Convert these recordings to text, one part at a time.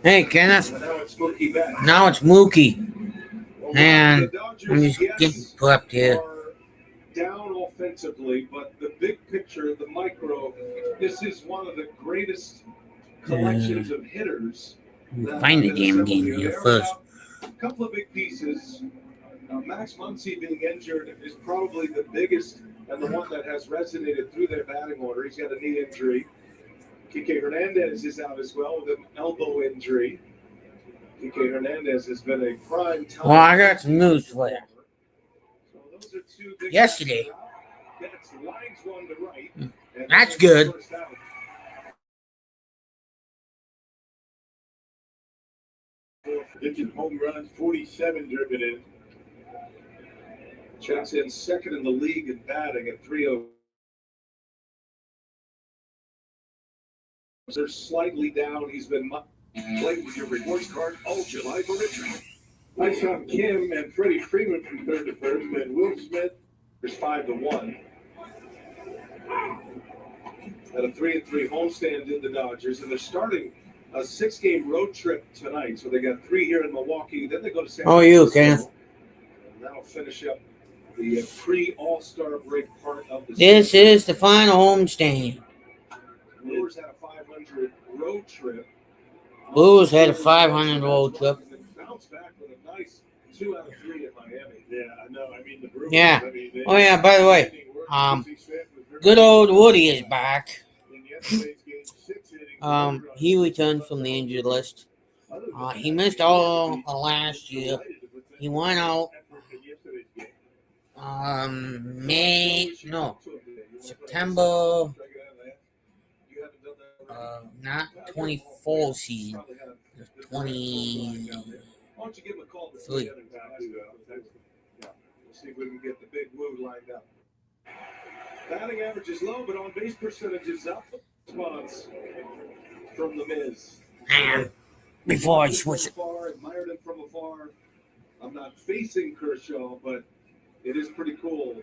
Hey, Kenneth. Now it's Mookie. And I'm just getting prepped here. Down offensively, but the big picture, the micro, this is one of the greatest collections of hitters. Find the damn game here first. A couple of big pieces. Max Muncy being injured is probably the biggest and the one that has resonated through their batting order. He's got a knee injury. Kike Hernandez is out as well with an elbow injury. Kike Hernandez has been a prime time. Well, I got some news for you. Yesterday. That's good. Pitching home runs, 47 driven in. Checks in second in the league in batting at 3-0. They're slightly down. He's been playing with your rewards card all July for Richard. I saw Kim and Freddie Freeman from third to first, and Will Smith is 5-1. At a 3-3 homestand in the Dodgers, and they're starting a 6-game road trip tonight. So they got 3 here in Milwaukee. Then they go to San Francisco. Oh, you, Kenneth. And that'll finish up the pre-All-Star break part of the This season. is the final homestand. Brewers had a 500 road trip. Blues had a 500 road trip. Bounced back with a nice 2 out of 3 at Miami. Yeah, I know. I mean, the Brewers. Yeah. Oh, yeah, by the way, good old Woody is back. He returned from the injured list. He missed all last year. He went out September, not 24 season, 23. See if we can get the big woo lined up. Batting average is low, but on base percentage is up. Spots from the Miz. Man, before I switch it. Admired him from afar. I'm not facing Kershaw, but it is pretty cool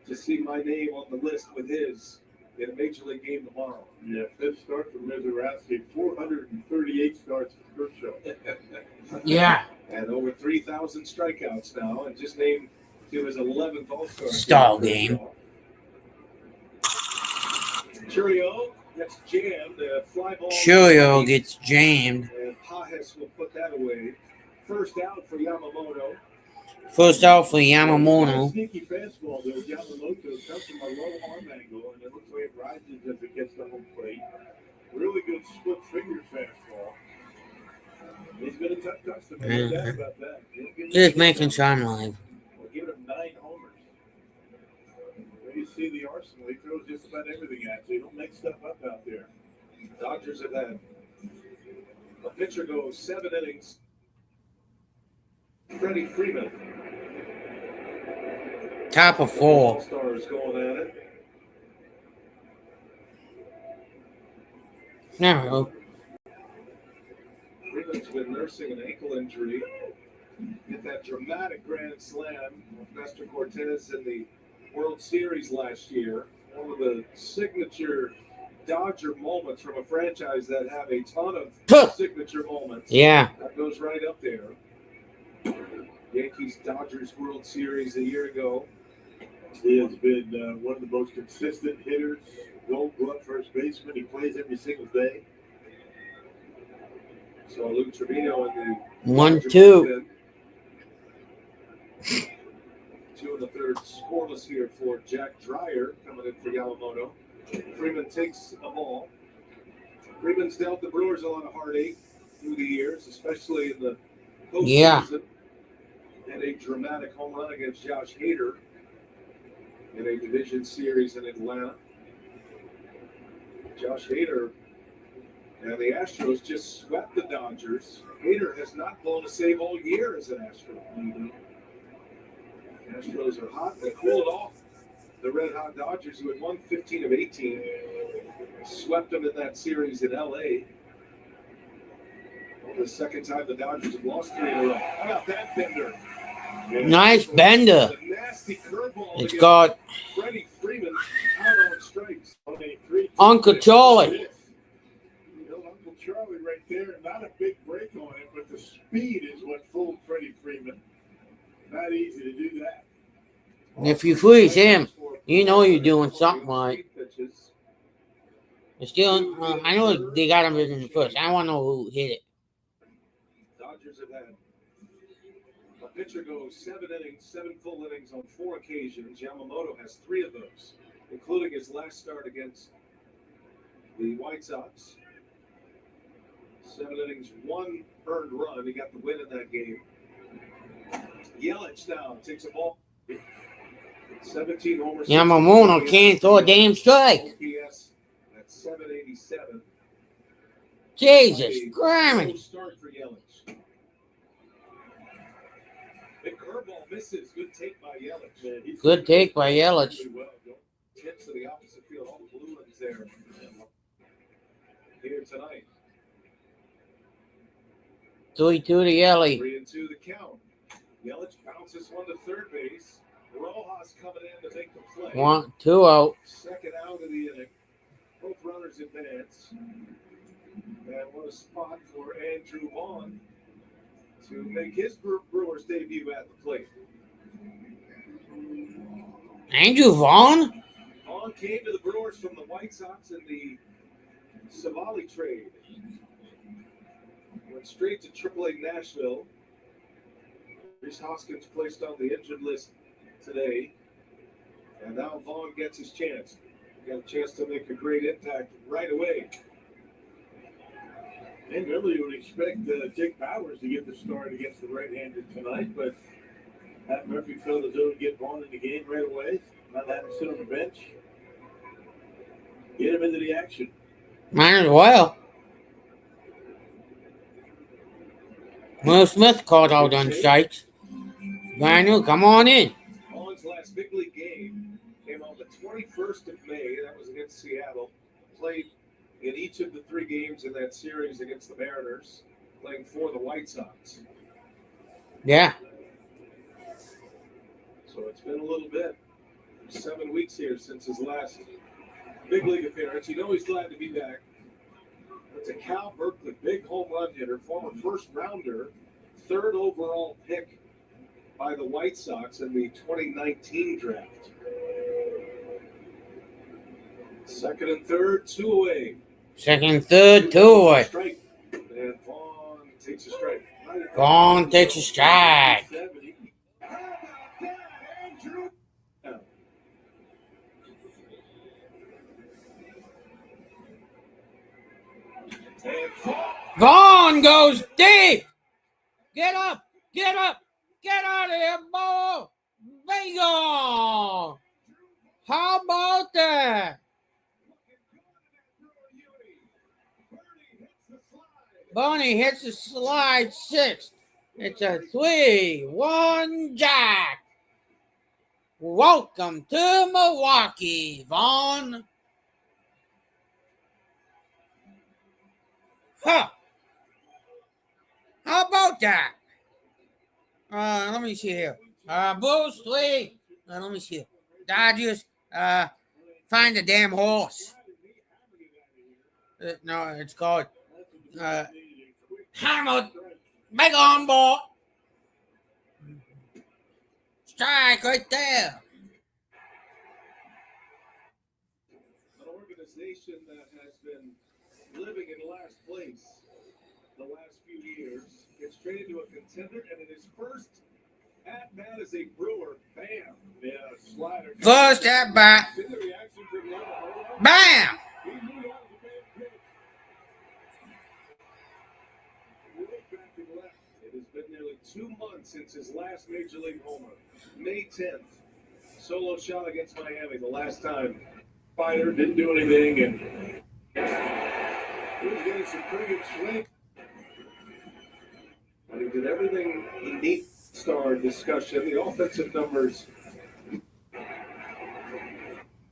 to see my name on the list with his in a major league game tomorrow. Yeah, 5th start for Mizorowski, 438 starts for Kershaw. Yeah. And over 3,000 strikeouts now, and just named to his 11th All-Star game. Churio gets jammed. Fly ball. Churio gets jammed. And Pajes will put that away. First out for Yamamoto. Sneaky fastball there. Yamamoto comes from a low arm angle, and it looks like it rises as it gets to home plate. Really good split finger fastball. He's been a tough customer. No doubt about that. Just making sure I'm live. We'll give him 9 homers. When you see the arsenal, he throws just about everything at you. He don't make stuff up out there. Dodgers have had a pitcher go 7 innings. Freddie Freeman. Top of 4. All-Stars going at it. No. Freeman's been nursing an ankle injury. Hit that dramatic grand slam with Nestor Cortez in the World Series last year. One of the signature Dodger moments from a franchise that have a ton of signature moments. Yeah. That goes right up there. Yankees-Dodgers World Series a year ago. He has been one of the most consistent hitters, Gold Glove first baseman. He plays every single day. So Luke Trevino in the 1-2. 2 1/3 scoreless here for Jack Dreyer coming in for Yamamoto. Freeman takes a ball. Freeman's dealt the Brewers a lot of heartache through the years, especially in the postseason. Yeah. And a dramatic home run against Josh Hader in a division series in Atlanta. Josh Hader and the Astros just swept the Dodgers. Hader has not blown a save all year as an Astro. Mm-hmm. Astros are hot. They cooled off the red-hot Dodgers, who had won 15 of 18. Swept them in that series in L.A. The second time the Dodgers have lost 3 in a row. How about that bender? Nice bender. It's got Freddie Freeman out on strikes. Uncle Charlie. Uncle Charlie right there. Speed is what fooled Freddie Freeman. Not easy to do that. And if you freeze him, you know you're doing something right. It's still, I know they got him in the first. I want to know who hit it. Dodgers have had a pitcher go 7 innings, 7 full innings on 4 occasions. Yamamoto has 3 of those, including his last start against the White Sox. 7 innings, 1 earned run. He got the win in that game. Yelich now takes a ball. 17 homers. Yamamoto can't throw a damn strike. OPS at 787. Jesus Christ. Start for Yelich. The curveball misses. Good take by Yelich. Good take by Yelich. Tips to the opposite field. All the blue ones there. Here tonight. 3-2 to Yelich. 3-2 the count. Yelich bounces one to third base. Rojas coming in to make the play. 1-2 out. Second out of the inning. Both runners advance. And what a spot for Andrew Vaughn to make his Brewers debut at the plate. Andrew Vaughn? Vaughn came to the Brewers from the White Sox in the Savali trade. Went straight to AAA Nashville. Reese Hoskins placed on the injured list today. And now Vaughn gets his chance. Got a chance to make a great impact right away. And really, you would expect Jake Bowers to get the start against the right-hander tonight, but Pat Murphy felt as though he'd get Vaughn in the game right away, not have him sit on the bench. Get him into the action. Might as well. Will Smith called out on strikes. Daniel, come on in. Vaughn's last big league game came on the 21st of May. That was against Seattle. Played in each of the 3 games in that series against the Mariners, playing for the White Sox. Yeah. So it's been a little bit. 7 weeks here since his last big league appearance. You know he's glad to be back. It's a Cal Berkeley, big home run hitter, former first rounder, 3rd overall pick by the White Sox in the 2019 draft. 2nd and 3rd, 2 away. 2nd, 3rd, 2 away. Strike. And Vaughn takes a strike. Vaughn takes a strike. Vaughn goes deep. Get up. Get up. Get out of here, ball. Bingo. How about that? Bonnie hits the slide 6. It's a 3-1 jack. Welcome to Milwaukee, Vaughn. Huh. How about that? Let me see here. Bulls 3. Let me see. Dodgers. Find the damn horse. No, it's called. Hammer. Big on ball. Strike right there. An organization that has been living in last place the last few years gets traded to a contender, and in his first at bat as a Brewer, bam, yeah, slider. First at bat. Bam. It has been nearly 2 months since his last major league homer. May 10th, solo shot against Miami. The last time fighter didn't do anything, and he was getting some pretty good swing. And he did everything he needed. Star discussion. The offensive numbers.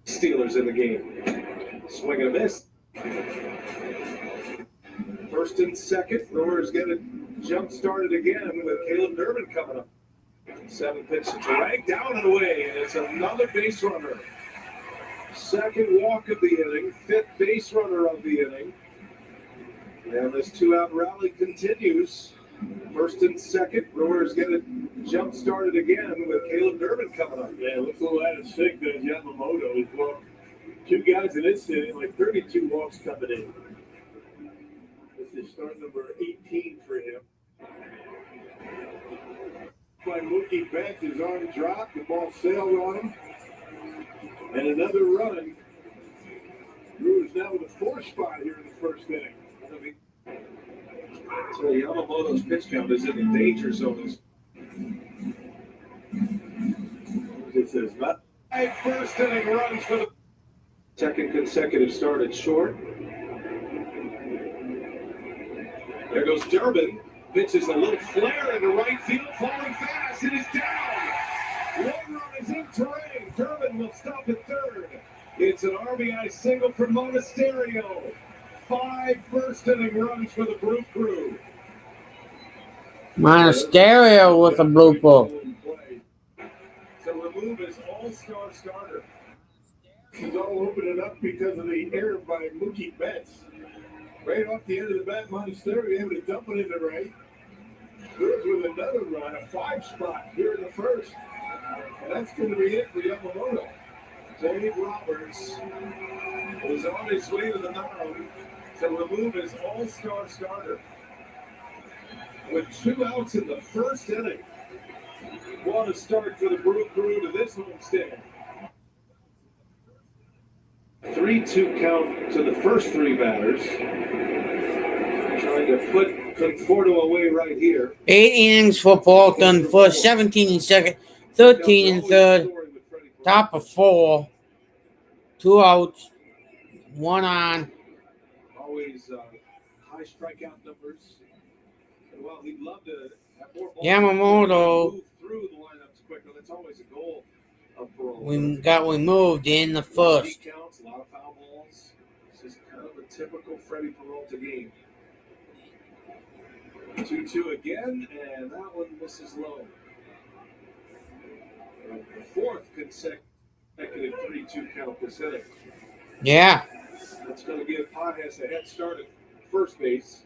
Steelers in the game. Swing and a miss. First and second. Brewers get it jump started again with Caleb Durbin coming up. 7 pitches to right, down and away, and it's another base runner. Second walk of the inning, 5th base runner of the inning. And this 2-out rally continues. First and second, Brewers get it jump started again with Caleb Durbin coming up. Yeah, looks a little out of sync, does Yamamoto as well. Two guys in this inning, like 32 walks coming in. This is start number 18 for him. By Mookie Betts, his arm dropped, the ball sailed on him. And another run. Brewers now with a 4 spot here in the first inning. So Yamamoto's pitch count is in the danger zone. It says not. First inning runs for the second consecutive start at short. There goes Durbin. Pitches a little flare into right field, falling fast. It is down. One run is in terrain. Durbin will stop at third. It's an RBI single for Monasterio. 5 first inning runs for the Brew Crew. Monasterio with a blue ball. To remove his all-star starter. This is all opening up because of the error by Mookie Betts. Right off the end of the bat, Monasterio able to dump it into right. Brewers with another run, a 5 spot here in the first. And that's going to be it for Yamamoto. Dave Roberts was on his way to the mound to remove his all-star starter. With 2 outs in the first inning. What a start for the Brew Crew to this homestand. 3-2 count to the first 3 batters. Trying to put Conforto away right here. 8 innings for Bolton, first 17 in second, 13 in third, top of 4, 2 outs, 1 on. Always high strikeout numbers. Well, he'd love to have more balls Yamamoto. move through the lineups quicker. That's always a goal of Peralta. We got removed in the first. Counts, a lot of foul balls. This is kind of a typical Freddie Peralta game. 2-2 again, and that one misses low. The 4th consecutive 3-2 count this inning. Yeah. That's going to give Pages a head start at first base.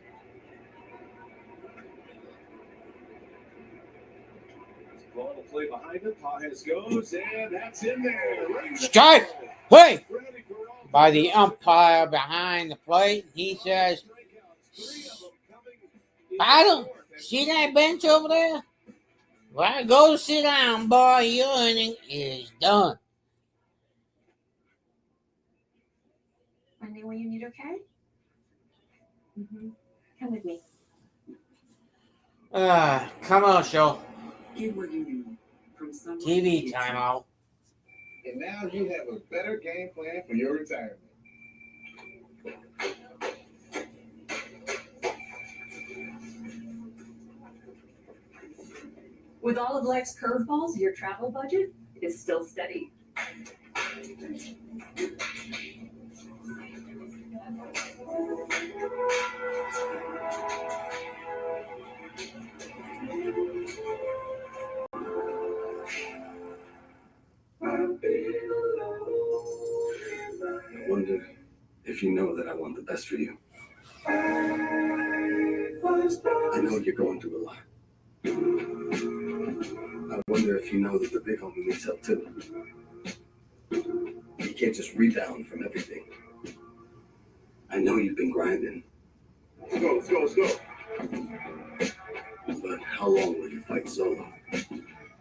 Ball to play behind him. Pages goes, and that's in there. Strike. Hey! By the umpire behind the plate. He says, Bottom, see that bench over there? Well, go sit down, boy. Your inning is done. Anyone you need, okay? Come with me. Commercial. Get what you need from someone. TV timeout. And now you have a better game plan for your retirement. With all of life's curveballs, your travel budget is still steady. I wonder if you know that I want the best for you. I know you're going through a lot. I wonder if you know that the big homie needs help too. You can't just rebound from everything. I know you've been grinding. Let's go. But how long will you fight solo?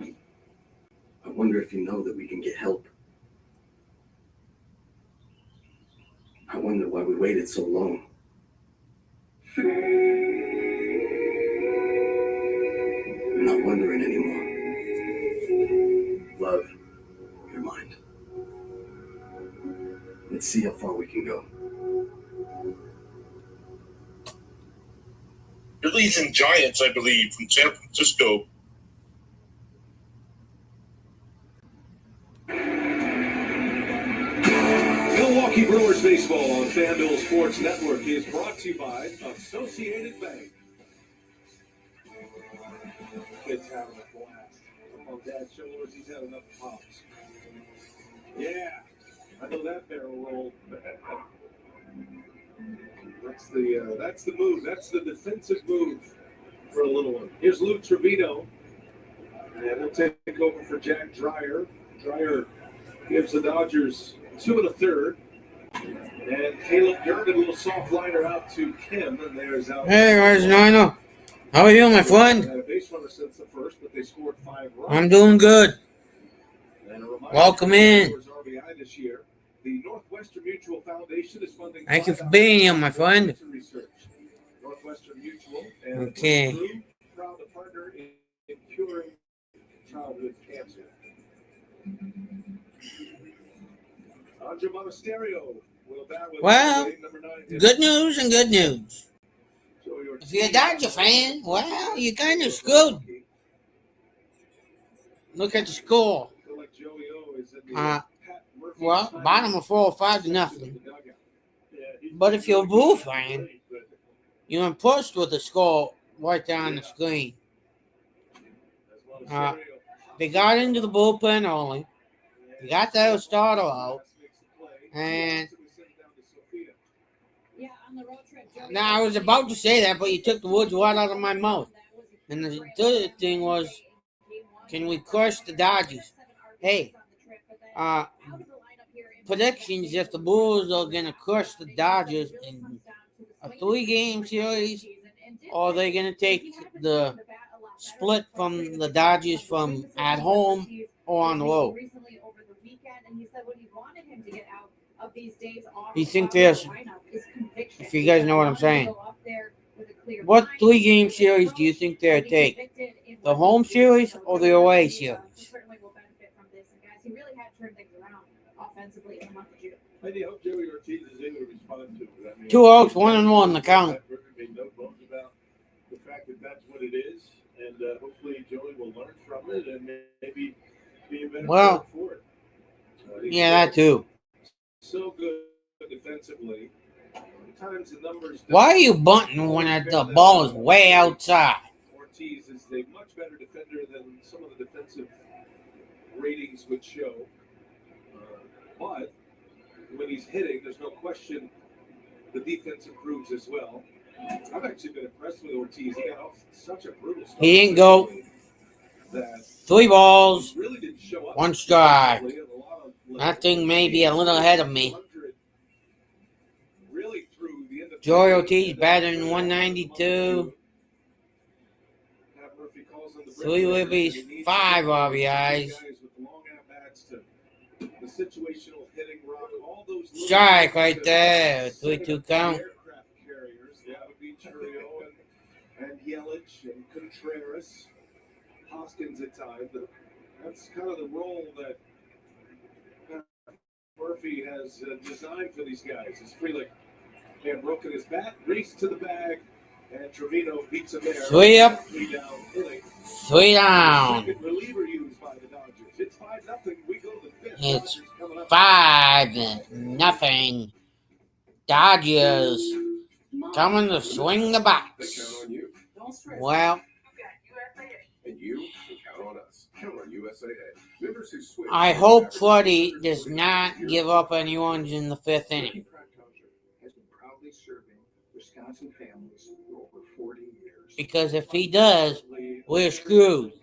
I wonder if you know that we can get help. I wonder why we waited so long. I'm not wondering anymore. Love, your mind. Let's see how far we can go. Phillies and Giants, I believe, from San Francisco. Milwaukee Brewers baseball on FanDuel Sports Network is brought to you by Associated Bank. Kid's having a blast. Come on, Dad, show us he's had enough pops. Yeah, I know that barrel roll. That's the move. That's the defensive move for a little one. Here's Lou Trevino, and he'll take over for Jack Dreyer. Dreyer gives the Dodgers 2 1/3. And Caleb Durden, a little soft liner out to Kim, and there's out. Hey, guys, Nino. How are you, my friend? Had a base runner since the first, but they scored 5 runs. I'm doing good. And a reminder Welcome in. RBI this year. The Northwestern Mutual Foundation is funding. Thank you for being here, my friend. Research. Northwestern Mutual and Okay. Drew, proud to partner in curing childhood cancer. Andre Monasterio will bat with Well, number 9. Good news and good news. Joey Ortiz. If you're a Dodger fan, well, you're kind of screwed. Look at the score. I feel like Joey O is in the Uh, Pat Murphy Well, time. bottom of 4 or 5 to nothing. Yeah, he's But if you're a Blue great, fan, but you're impressed with the score right there on the screen. As well as Monasterio. They got into the bullpen early. They got their starter out. And now I was about to say that, but you took the words right out of my mouth. And the third thing was, can we crush the Dodgers? Hey, predictions if the Brewers are going to crush the Dodgers in a 3-game series, or are they going to take the split from the Dodgers from at home or on the road? You think there's, if you guys know what I'm saying, what 3-game series do you think they'll take? The home series or the away series? I hope Joey Ortiz is able to respond to it. I mean, 2 outs, 1-1 the count. There made no bones about the fact that that's what it is, and hopefully Joey will learn from it and maybe be a better player for it. Yeah, that too. So good defensively. Sometimes the numbers. Why are you bunting when the ball is way outside? Ortiz is a much better defender than some of the defensive ratings would show. But when he's hitting, there's no question the defense improves as well. I've actually been impressed with Ortiz. He got off such a brutal start. He didn't go. 3 balls, Really didn't show up 1 strike. defensively, and a lot of- That thing may be a little ahead of me. Really through the end of Joey Ortiz batting 192. 3 ribbies, 5 RBIs. Strike right there. 3-2 count. Aircraft carriers, that would be Churio and Yelich and Contreras, Hoskins at times. But that's kind of the role that Murphy has designed for these guys. It's Frelick and broken his bat, race to the bag, and Trevino beats him there. 3 up, 3 down inning. 3 down. Second reliever used by the Dodgers. It's 5-0. We go to the 5th. It's Dodgers coming up. 5-0. Dodgers coming to swing the They box. count on you, Well, and you can count on us. Count on USAA. Members who switch. I hope Freddie does not give up any runs in the 5th inning. Has been proudly serving Wisconsin families for over 40 years. Because if he does, we're screwed.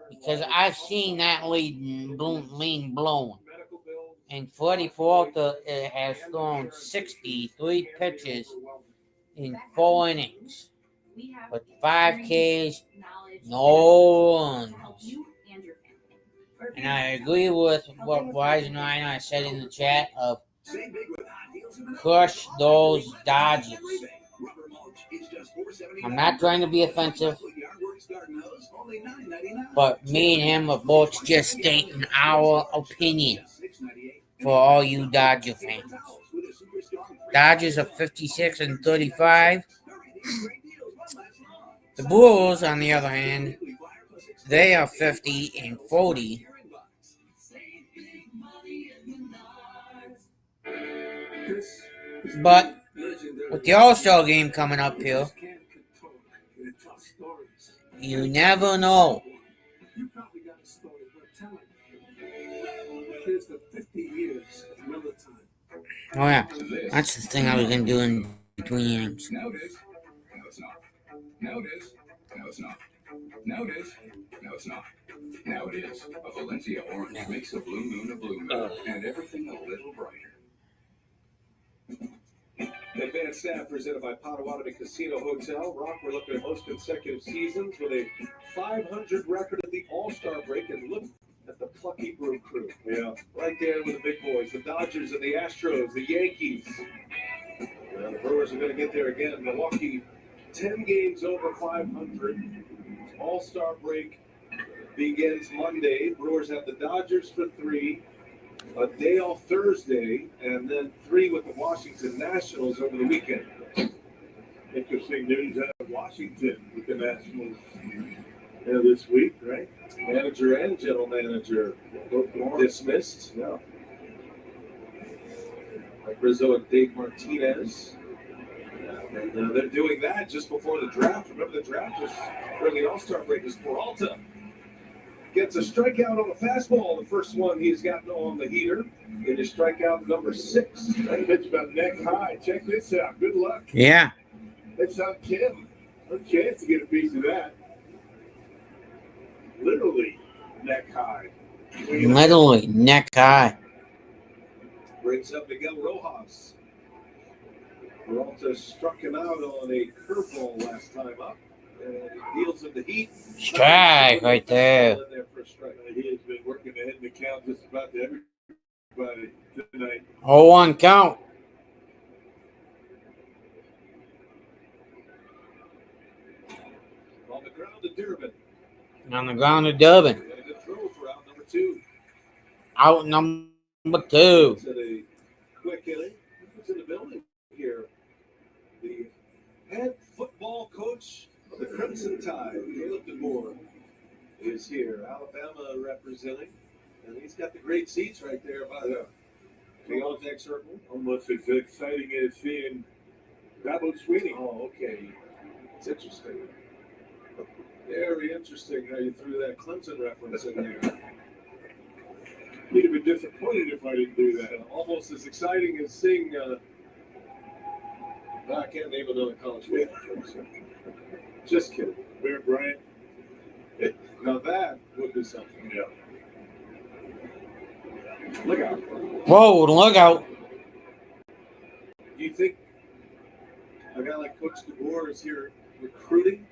Because I've seen that lead blown. And Freddie Peralta has thrown 63 pitches in 4 innings. With 5 Ks, no runs. And I agree with what Wise and I said in the chat of crush those Dodgers. I'm not trying to be offensive, but me and him are both just stating our opinion for all you Dodger fans. Dodgers are 56-35. The Brewers, on the other hand, they are 50-40. But with the All-Star game coming up here, you never know. You probably got a story, but tell it. Here's the 50 years of Miller time. Oh yeah, that's the thing I was going to do in between innings. Now it is. No, it's not. Now it is. Now it is. No, it's not. Now it is. A Valencia orange makes a blue moon a blue moon, and everything a little brighter. Advanced staff presented by Potawatomi Casino Hotel. Rock, we're looking at most consecutive seasons with a 500 record at the All-Star break. And look at the plucky Brew crew. Yeah. Right there with the big boys. The Dodgers and the Astros, the Yankees. Well, the Brewers are going to get there again. Milwaukee, 10 games over 500. All-Star break begins Monday. Brewers have the Dodgers for 3. A day off Thursday, and then 3 with the Washington Nationals over the weekend. Interesting news out of Washington with the Nationals this week, right? Manager and general manager both dismissed. Yeah. Like Rizzo and Dave Martinez. And they're doing that just before the draft. Remember, the draft was during the All-Star break. Was Peralta gets a strikeout on a fastball. The first one he's gotten on the heater. It is strikeout number 6. That pitch about neck high. Check this out. Good luck. Yeah. That's on Kim. No chance to get a piece of that. Literally neck high. Literally neck high. Brings up Miguel Rojas. Peralta struck him out on a curveball last time up. And he deals him the heat. Strike right there. He has been working ahead in the count just about to everybody tonight. 0-1 count. On the ground to Durbin. On the ground to Durbin. And a good throw for out number 2. Out number 2. It's a quick inning. Who's in the building here? The head football coach of the Crimson Tide, Caleb DeBoer, is here. Alabama representing. And he's got the great seats right there by the Ozark Circle. Almost as exciting as seeing Dabo Sweeney. Oh, okay. It's interesting. Very interesting how you threw that Clemson reference in there. He'd have been disappointed if I didn't do that. Almost as exciting as seeing. I can't name another college football coach. Just kidding. Bear Bryant. Now that would be something. Yeah. Look out. Whoa, look out. Do you think a guy like Coach DeBoer is here recruiting?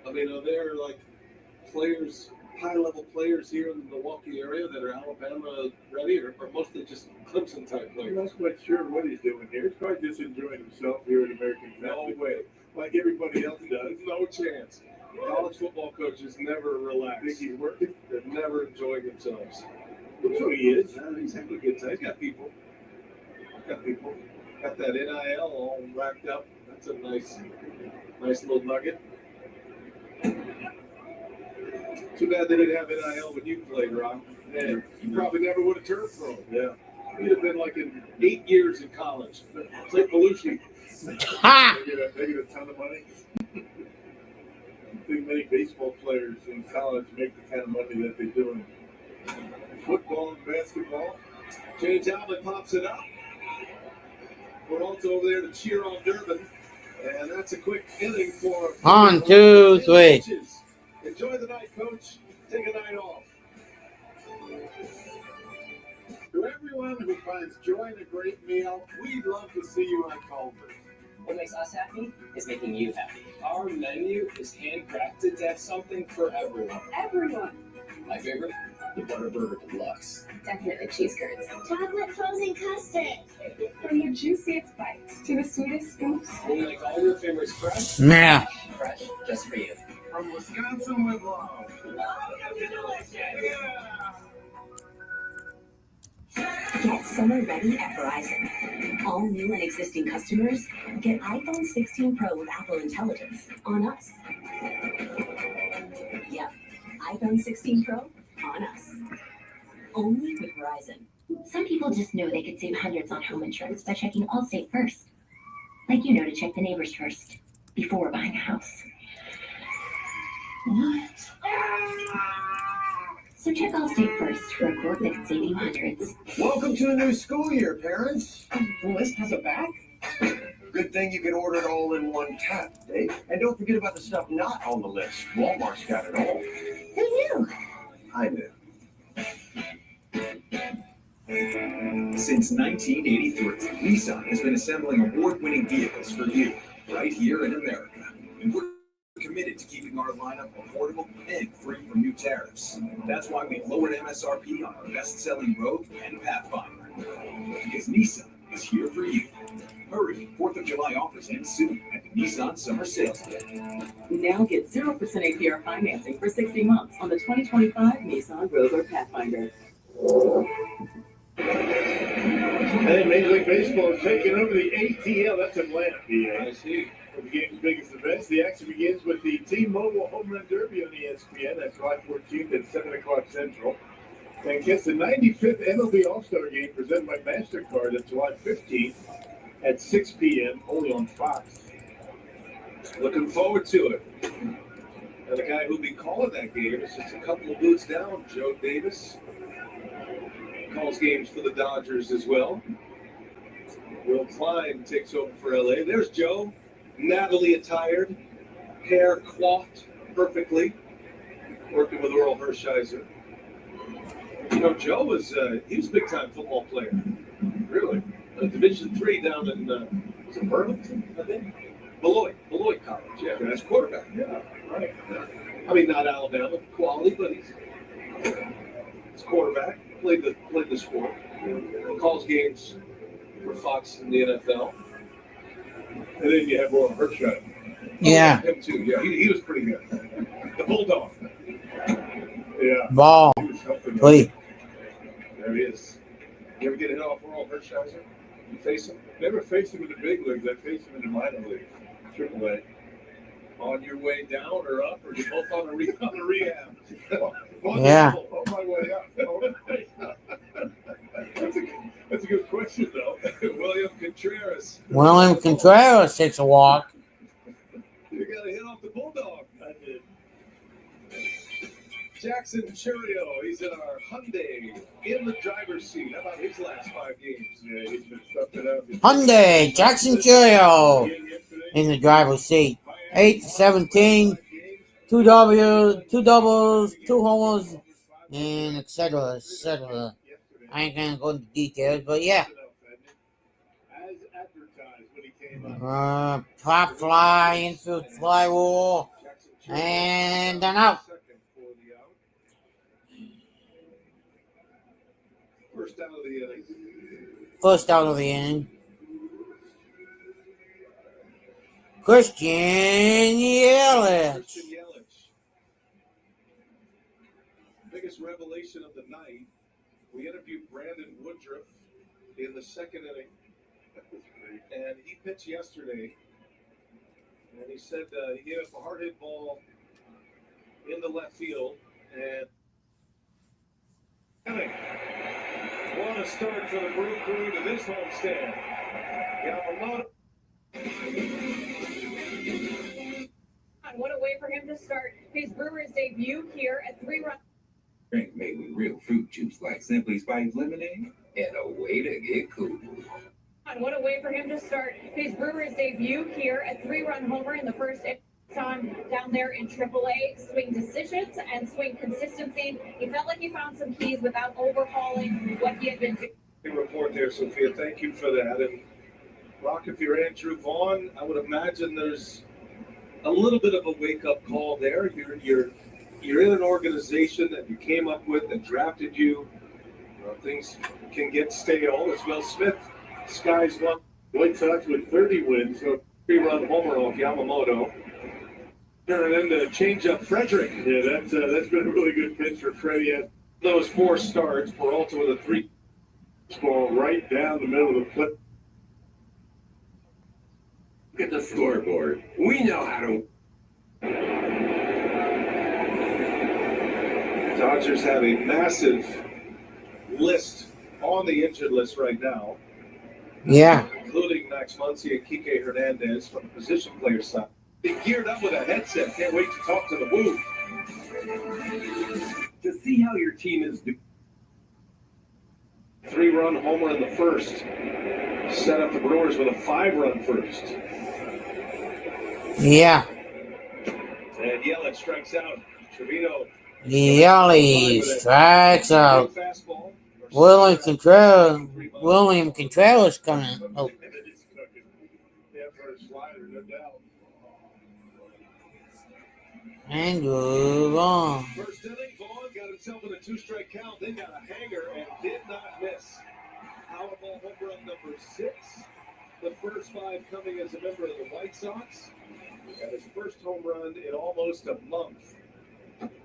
I mean, are there like players, high-level players here in the Milwaukee area that are Alabama ready, or mostly just Clemson-type I'm players? not quite sure what he's doing here. He's probably just enjoying himself here at American No Catholic, way. like everybody else does. There's no chance. College football coaches never relax. Think he's working? They're never enjoying themselves. That's who he is. He's having a good time. He's got people. Got that NIL all racked up. That's a nice little nugget. Too bad they didn't have NIL when you played, Rob. And you probably never would have turned pro. Yeah. You'd have been like in 8 years in college. Clint Belushi. Ha! They get a ton of money. I don't think many baseball players in college make the kind of money that they do in football and basketball. James Allen pops it up. Peralta over there to cheer on Durbin. And that's a quick inning for 1, 2, 3. Enjoy the night, Coach. Take a night off. To everyone who finds joy in a great meal, we'd love to see you on Culver's. What makes us happy is making you happy. Our menu is handcrafted to have something for everyone. Everyone. My favorite, the Butter Burger Deluxe. Definitely cheese curds. Chocolate frozen custard. From the juiciest bites to the sweetest scoops. We make all your favorites fresh. Yeah. Fresh, just for you. From Wisconsin with love. Get summer ready at Verizon. All new and existing customers get iPhone 16 Pro with Apple Intelligence on us. Yep, iPhone 16 Pro on us. Only with Verizon. Some people just know they could save hundreds on home insurance by checking Allstate first. Like you know to check the neighbors first before buying a house. What? So check Allstate first for a quote that could save you hundreds. Welcome to a new school year, parents. The list has a back? Good thing you can order it all in one tap, Dave. And don't forget about the stuff not on the list. Walmart's got it all. Who knew? I knew. Since 1983, Nissan has been assembling award-winning vehicles for you, right here in America. And we're committed to keeping our lineup affordable and free from new tariffs. That's why we've lowered MSRP on our best-selling Rogue and Pathfinder. Because Nissan is here for you. Hurry, 4th of July offers end soon at the Nissan Summer Sales Day. Now get 0% APR financing for 60 months on the 2025 Nissan Rogue or Pathfinder. And Major League Baseball is taking over the ATL. That's Atlanta, PA. I see. For the game's biggest events, the action begins with the T-Mobile Home Run Derby on ESPN. That's July 14th at 7 o'clock Central. And gets the 95th MLB All-Star Game presented by MasterCard. That's July 15th at 6 p.m. only on Fox. Looking forward to it. And the guy who'll be calling that game is just a couple of booths down, Joe Davis. Calls games for the Dodgers as well. Will Klein takes over for LA. There's Joe, Natalie attired, hair coiffed perfectly, working with Earl Hershiser. You know, Joe was a big-time football player. Really? Division III down in was it Burlington, I think? Beloit College, yeah. That's quarterback. Yeah, right. I mean, not Alabama quality, but he's quarterback. Played the sport. Calls games for Fox in the NFL. And then you have Earl Hershiser. Yeah. Him too. Yeah, he was pretty good. The Bulldog. Yeah. Ball. Please. There he is. You ever get hit off Earl Hershiser? You face him? Never faced him in the big leagues. I faced him in the minor leagues. AAA. On your way down or up, or you both on a rehab? Yeah. On my way up. That's a good question, though. William Contreras. William Contreras takes a walk. You got to hit off the Bulldog. I did. Jackson Churio, he's in our Hyundai in the driver's seat. How about his last 5 games? Yeah, he's been stuffing out. Hyundai, Jackson Churio in the driver's seat. 8-17, 2 W's, 2 doubles, 2 homers, and etc. etc. I ain't gonna go into details, but yeah. Pop fly, infield fly rule, and an out. First out of the inning. Christian Yelich. Biggest revelation of the night. We interviewed Brandon Woodruff in the 2nd inning. And he pitched yesterday. And he said he gave up a hard hit ball in the left field. And what a start for the Brew Crew to this homestand. Yamamoto. What a way for him to start his Brewers debut here at 3-run. Drink made with real fruit juice like Simply Spiked lemonade, and a way to get cool. What a way for him to start his Brewers debut here at 3-run homer in the first time down there in AAA. Swing decisions and swing consistency. He felt like he found some keys without overhauling what he had been doing. Report there, Sophia. Thank you for that. And Rock, if you're Andrew Vaughn, I would imagine there's a little bit of a wake-up call there. You're in an organization that you came up with that drafted you. Things can get stale as well. Smith skies one. White Sox with 30 wins, so 3-run homer off Yamamoto. And then the change-up Frederick. Yeah, that's been a really good pitch for Freddie. Those 4 starts, Peralta with a 3. Ball right down the middle of the plate. Look at the scoreboard. We know how to. Dodgers have a massive list on the injured list right now. Yeah. Including Max Muncy and Kike Hernandez from the position player side. They geared up with a headset. Can't wait to talk to the booth. To see how your team is doing. 3-run homer in the first. Set up the Brewers with a 5-run first. Yeah. And Yelich strikes out. Trevino. Yelich strikes out. William Contreras coming. Oh. And move on. First inning, Vaughn got himself in a 2-strike count, then got a hanger and did not miss. Powerball home run number 6. The first 5 coming as a member of the White Sox. And his first home run in almost a month.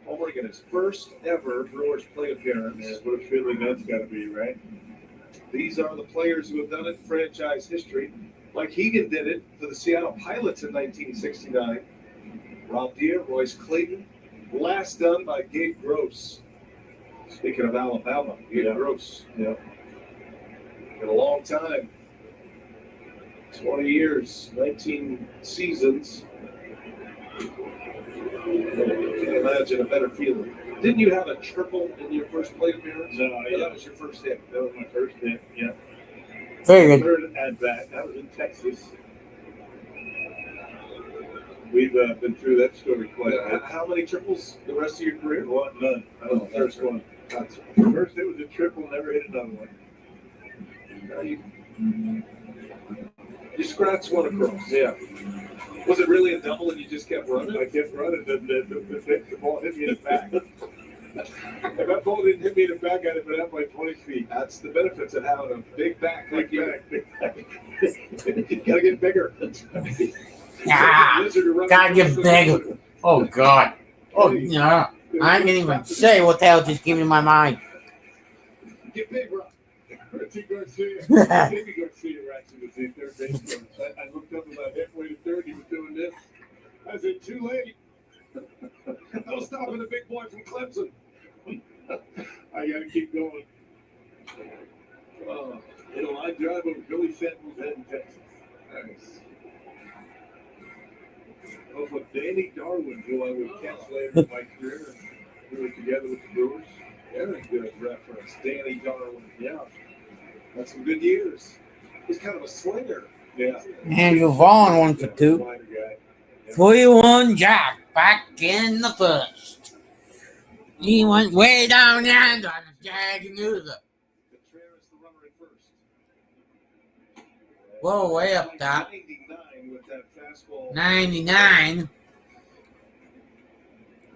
Homering in his first ever Brewers plate appearance. Yeah, what a feeling that's got to be, right? These are the players who have done it in franchise history. Mike Hegan did it for the Seattle Pilots in 1969. Rob Deere, Royce Clayton. Last done by Gabe Gross. Speaking of Alabama, Gabe Gross. Yeah. In a long time. 20 years, 19 seasons. Can't imagine a better feeling. Didn't you have a triple in your first plate appearance? No, yeah. That was your first hit. That was my first hit, yeah. Very good. Third at bat. That was in Texas. We've been through that story quite a bit. How many triples the rest of your career? None. Oh, First one. That's First it was a triple, never hit another one. You scratched one across. Yeah. Was it really a double and you just kept running? I kept running. The ball hit me in the back. If that ball didn't hit me in the back, I'd have been up like 20 feet. That's the benefits of having a big back. Big back. You gotta get bigger. Gotta get bigger. Oh, God. Oh, no. I can't even say what the hell just came to my mind. Get big, Rob. Jamie Garcia actually was the third baseman. I looked up about halfway to third. He was doing this. I said, too late. No stopping the big boy from Clemson. I got to keep going. I drive over Billy Sentinel's head in Texas. Nice. Off of Danny Darwin, who I would catch later in my career. We were together with the Brewers. Very good reference. Danny Darwin. Yeah. That's some good years. He's kind of a slinger. Yeah. Andrew Vaughn 1 for 2. Minor guy. 3-1 Jack back in the first. He went way down there and got a jag and noodle. Contreras, the runner at first. Whoa, way up top. 99 with that fastball. 99.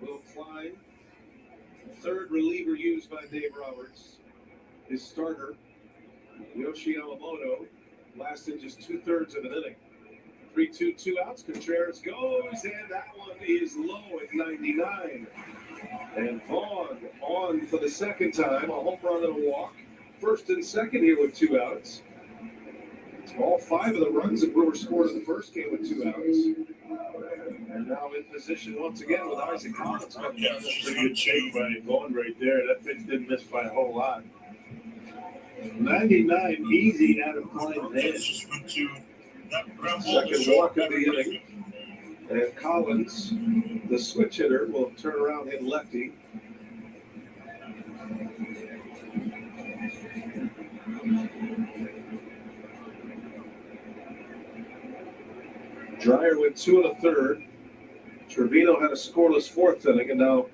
Will Klein, third reliever used by Dave Roberts. His starter, Yoshi Yamamoto, lasted just 2/3 of an inning. 3-2, 2 outs. Contreras goes, and that one is low at 99. And Vaughn on for the second time, a home run and a walk. First and second here with 2 outs. All 5 of the runs that Brewers scored in the first game with 2 outs. And now in position once again with Isaac Collins. Yeah, that's a pretty good shake by Vaughn right there. That pitch didn't miss by a whole lot. 99 easy out of Klein's hands. Second walk of the inning. And Collins, the switch hitter, will turn around hit lefty. Dreyer went 2 1/3. Trevino had a scoreless 4th inning, and now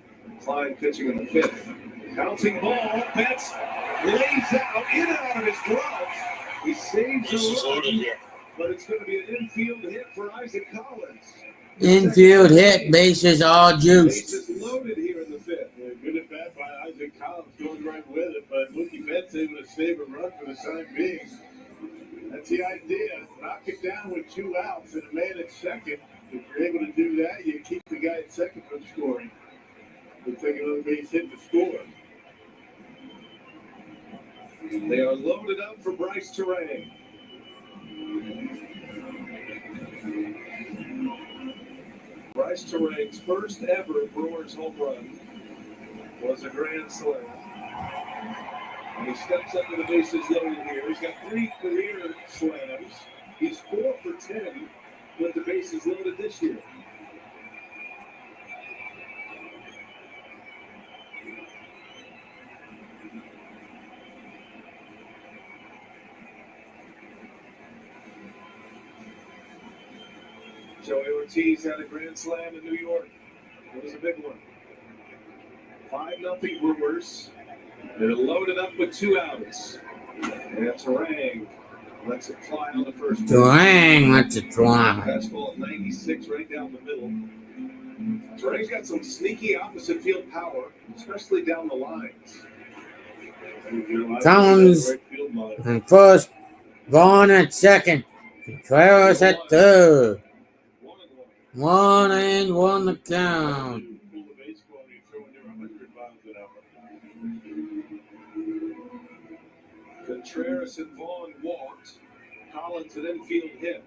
Klein pitching in the 5th. Bouncing ball, Betts lays out, in and out of his gloves. He saves the run, but it's going to be an infield hit for Isaac Collins. Infield hit, bases all juiced. Bases loaded here in the 5th. Yeah, good at bat by Isaac Collins, going right with it, but Mookie Betts able to save a run for the time being. That's the idea. Knock it down with 2 outs and a man at second. If you're able to do that, you keep the guy at second from scoring. We'll take another base hit to score. They are loaded up for Bryce Terang. Bryce Terang's first ever Brewers home run was a grand slam. And he steps up to the bases loaded here. He's got 3 career slams. He's 4 for 10 with the bases loaded this year. Joey Ortiz had a grand slam in New York. It was a big one. 5-0 Brewers. They're loaded up with 2 outs. And Terang lets it fly on the first pitch. Terang lets it fly. Fastball at 96 right down the middle. Terang's got some sneaky opposite field power, especially down the lines. Collins at first, Vaughn at second, Contreras at third. 1-1 the count. Contreras and Vaughn walked. Collins an infield hit.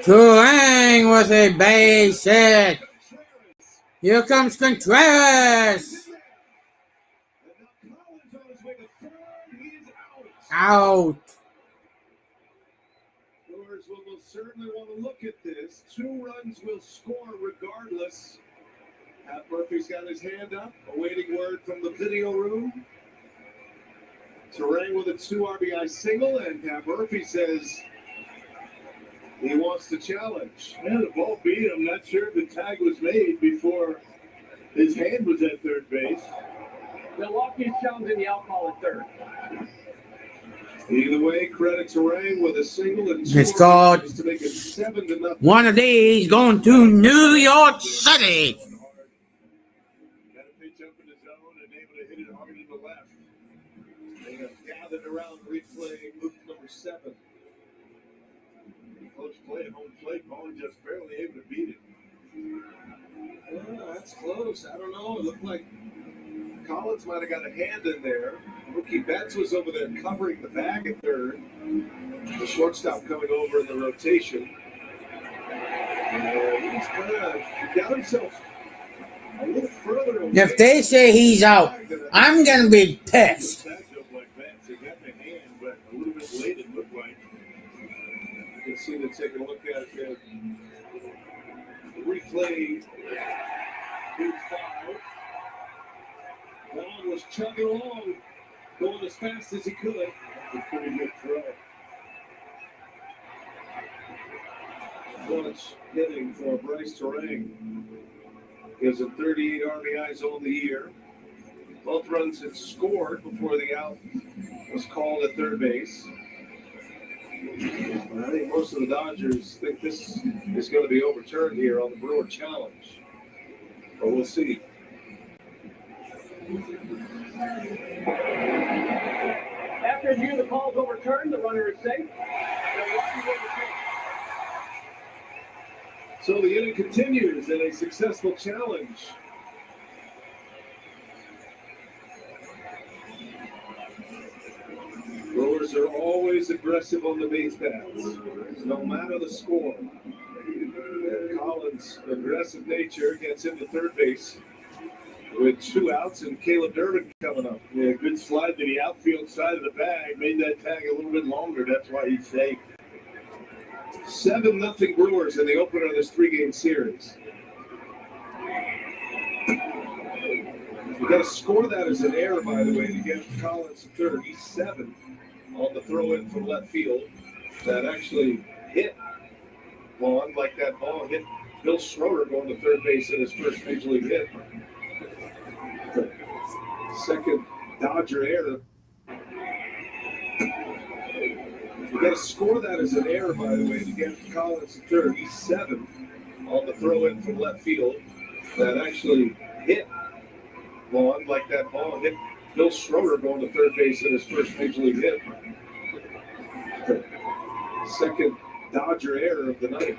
Terang with a base hit. Here comes Contreras. Out. Brewers will certainly want to look at this. 2 runs will score regardless. Pat Murphy's got his hand up, awaiting word from the video room. Terang with a 2 RBI single, and Pat Murphy says he wants to challenge. Yeah, the ball beat him. Not sure if the tag was made before his hand was at third base. Milwaukee's challenging the out call at third. Either way, credit Terang with a single and 2 It's called to make it 7-0. one of these going to New York City. Got a pitch up in the zone and able to hit it hard to the left. They have gathered around replaying move number 7. Close play at home plate. Ball just barely able to beat it. That's close. I don't know. It looked like Collins might have got a hand in there. Rookie Betts was over there covering the bag at third. The shortstop coming over in the rotation. He's kind of got himself a little further away. If they say he's out, I'm going to be pissed. Like that. So got the hand, but a little bit late it looked like. You can see them taking a look at the replay. Big foul. Vaughn was chugging along, going as fast as he could. That's a pretty good throw. Clutch hitting for Bryce Terang. He has a 38 RBIs on the year. Both runs had scored before the out was called at third base. I think most of the Dodgers think this is going to be overturned here on the Brewer challenge. But we'll see. After review, the call's overturned. The runner is safe. So the inning continues in a successful challenge. Brewers are always aggressive on the base paths, no matter the score. And Collins' aggressive nature gets into third base with 2 outs and Caleb Durbin coming up. Yeah, good slide to the outfield side of the bag. Made that tag a little bit longer. That's why he's safe. 7-0 Brewers in the opener of this 3-game series. We've got to score that as an error, by the way, to get Collins to third. He's 7 on the throw-in from left field. That actually hit Vaughn, like that ball hit Bill Schroeder going to third base in his first major league hit. The second Dodger error. We've got to score that as an error, by the way, to get Collins to third. He's 7 on the throw-in from left field. That actually hit Vaughn, like that ball hit Bill Schroeder going to third base in his first major league hit. The second Dodger error of the night.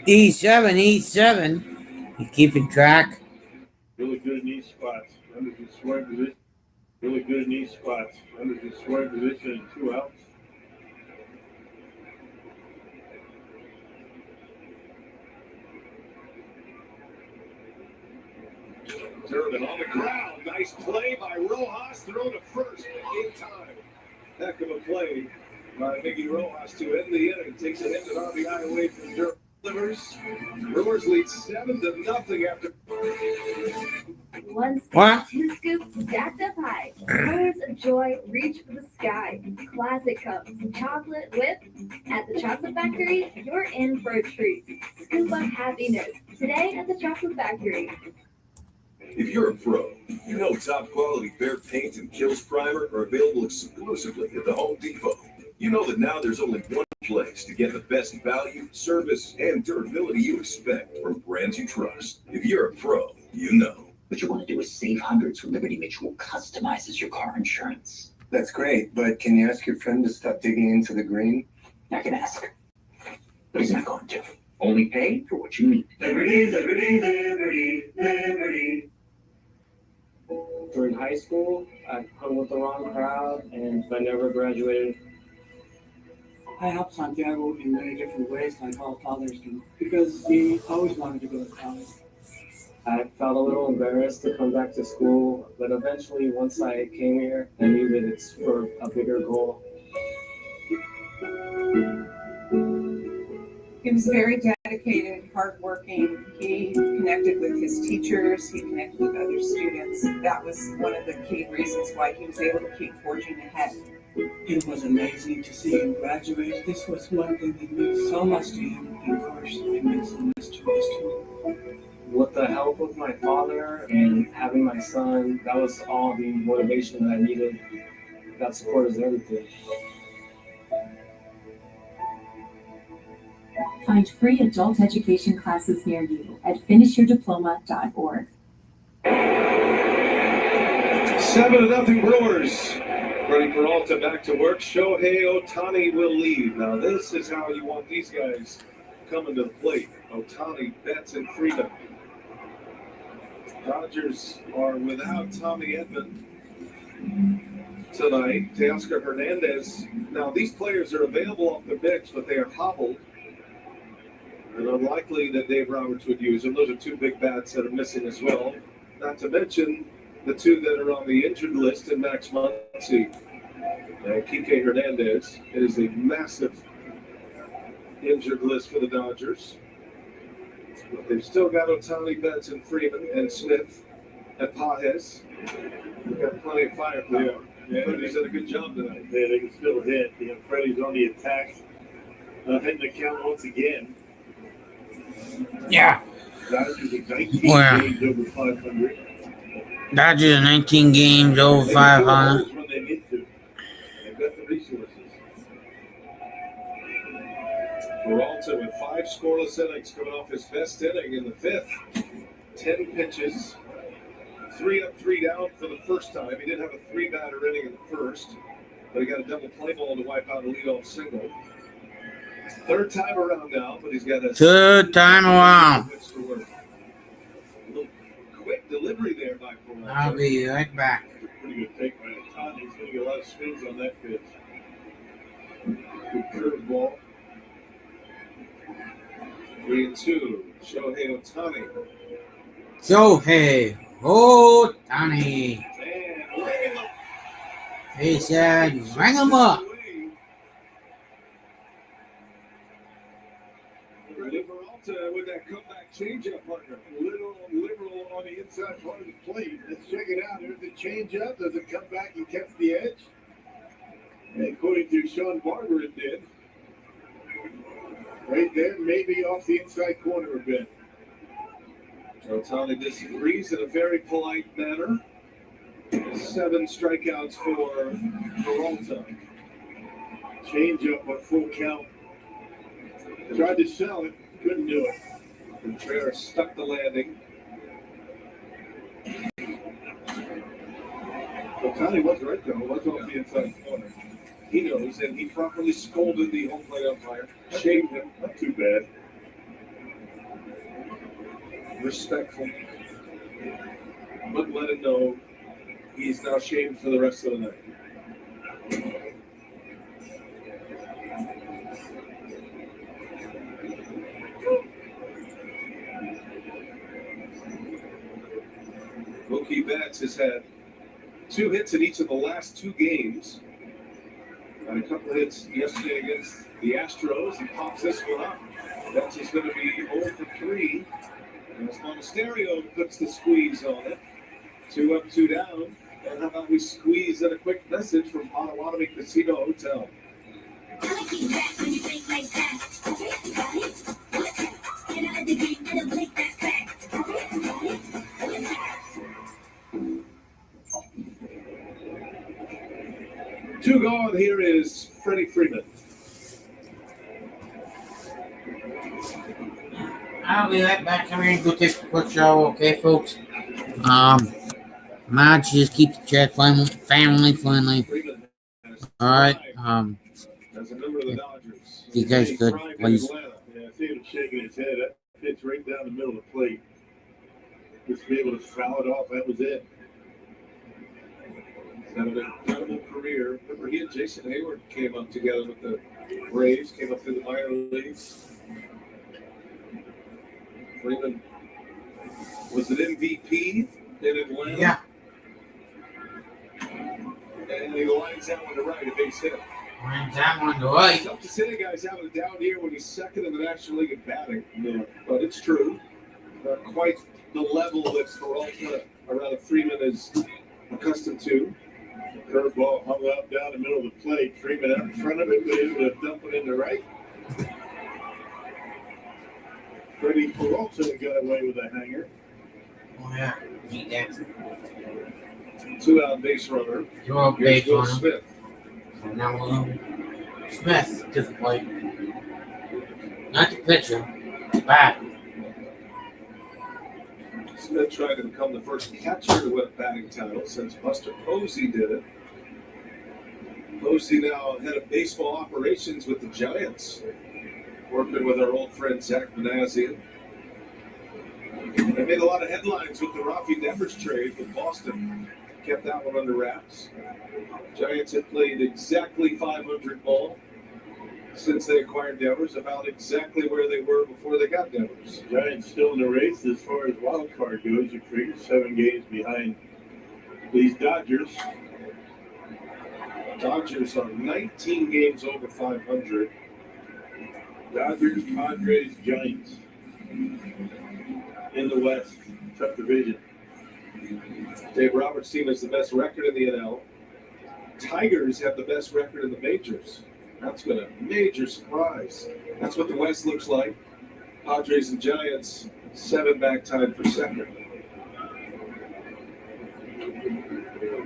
E7. You keeping track? Really good knee spots. Under the scoring position. Really good knee spots. Under the scoring position and 2 outs. Durbin on the ground. Nice play by Rojas. Throw to first in time. Heck of a play by Miggy Rojas to end the inning. Takes a hit and RBI away from Durbin. Brewers lead 7-0 after. One scoop, What? 2 scoops, stacked up high. Colors of joy reach for the sky. Classic cups, chocolate whip. At the Chocolate Factory, you're in for a treat. Scoop up happiness today at the Chocolate Factory. If you're a pro, you know top quality Behr paint and Kills primer are available exclusively at the Home Depot. You know that now there's only one place to get the best value, service, and durability you expect from brands you trust. If you're a pro, you know. What you want to do is save hundreds when Liberty Mutual customizes your car insurance. That's great, but can you ask your friend to stop digging into the green? I can ask, but he's not going to. Only pay for what you need. Liberty, liberty, liberty, liberty. During high school, I hung with the wrong crowd, and I never graduated. I helped Santiago in many different ways, like all fathers do, because he always wanted to go to college. I felt a little embarrassed to come back to school, but eventually, once I came here, I knew that it's for a bigger goal. He was very dedicated, hardworking. He connected with his teachers. He connected with other students. That was one of the key reasons why he was able to keep forging ahead. It was amazing to see him graduate. This was one thing that meant so much to him, and of course, it meant so much to us too. With the help of my father and having my son, that was all the motivation that I needed. That support is everything. Find free adult education classes near you at finishyourdiploma.org. 7-0 Brewers. Freddie Peralta back to work. Shohei Ohtani will lead. Now this is how you want these guys coming to the plate. Ohtani, Betts, and Freeman. Dodgers are without Tommy Edman tonight. Teoscar Hernandez. Now these players are available off the bench, but they are hobbled. And unlikely that Dave Roberts would use them. Those are two big bats that are missing as well. Not to mention the two that are on the injured list in Max Muncy and Kike Hernandez. It is a massive injured list for the Dodgers. But they've still got Ohtani, Betts, and Freeman, and Smith, and Pajes. They've got plenty of firepower. Yeah, Freddie's did a good job tonight. Yeah, they can still hit. Freddie's on the attack. Hitting the count once again. Yeah. Dodgers are 19 Wow. games over 500. Dodgers 19 games over 500. When they need to. They've got the resources. Peralta with 5 scoreless innings coming off his best inning in the 5th. 10 pitches. 3 up, 3 down for the first time. He did have a 3-batter inning in the first, but he got a double play ball to wipe out a leadoff single. 3rd time around now, but he's got a 3rd time around. Quick delivery there by Peralta. I'll be right back. Pretty good take by Ohtani. He's going to get a lot of spins on that pitch. Good curve ball. 3-2. Shohei Ohtani. Shohei Ohtani. He said, ring him up. Peralta with that comeback changeup partner. Little liberal on the inside part of the plate. Let's check it out. There's the changeup. Does it come back and catch the edge? And according to Sean Barber, it did. Right there, maybe off the inside corner a bit. Ohtani disagrees in a very polite manner. 7 strikeouts for Peralta. Change up on full count. Tried to sell it, couldn't do it. Contreras stuck the landing. Ohtani was right though. Was off the inside corner. He knows, and he properly scolded the home plate umpire. Shaved him. Not too bad. Respectful. But let him know he's now shaved for the rest of the night. Mookie Betts has had 2 hits in each of the last 2 games. Got a couple of hits yesterday against the Astros. He pops this one up. Betts is going to be 0 for 3. And as Monasterio puts the squeeze on it. 2 up, 2 down. And how about we squeeze in a quick message from Potawatomi Casino Hotel? 2 gone. Here is Freddie Freeman. I'll be right back. I'm going to go take a quick shower, okay, folks? Marge, just keep the chat family friendly. All right. As a member of the Dodgers. You guys could, please. Yeah, I see him shaking his head. That pitch right down the middle of the plate. Just to be able to foul it off, that was it. He's had an incredible career. Remember, he and Jason Hayward came up together with the Braves, came up through the minor leagues. Freeman was an MVP in Atlanta. Yeah. And he lines out on the right, a base hit. Lines out on the right. It's tough to say the guy's having a down year when he's second in the National League in batting. Yeah. But it's true. Not quite the level that Peralta, or rather Freeman, is accustomed to. Curveball hung up down the middle of the plate. Freeman out in front of it, but able to dump it in the right. Freddie Peralta got away with a hanger. Oh, yeah. He did. 2 out base runner. 2 out base Will runner. Smith. And now Smith to the plate. Not the pitcher. Bat. Smith tried to become the first catcher to win a batting title since Buster Posey did it. Posey now head of baseball operations with the Giants, working with our old friend Zach Manassian. They made a lot of headlines with the Rafi Devers trade with Boston. Kept that one under wraps. Giants have played exactly 500 ball since they acquired Devers, about exactly where they were before they got Devers. Giants still in the race as far as wild card goes. You figure 7 games behind these Dodgers. Dodgers are 19 games over 500. Dodgers, Padres, Giants in the West. Tough division. Dave Roberts' team has the best record in the NL. Tigers have the best record in the majors. That's been a major surprise. That's what the West looks like. Padres and Giants, 7 back tied for second.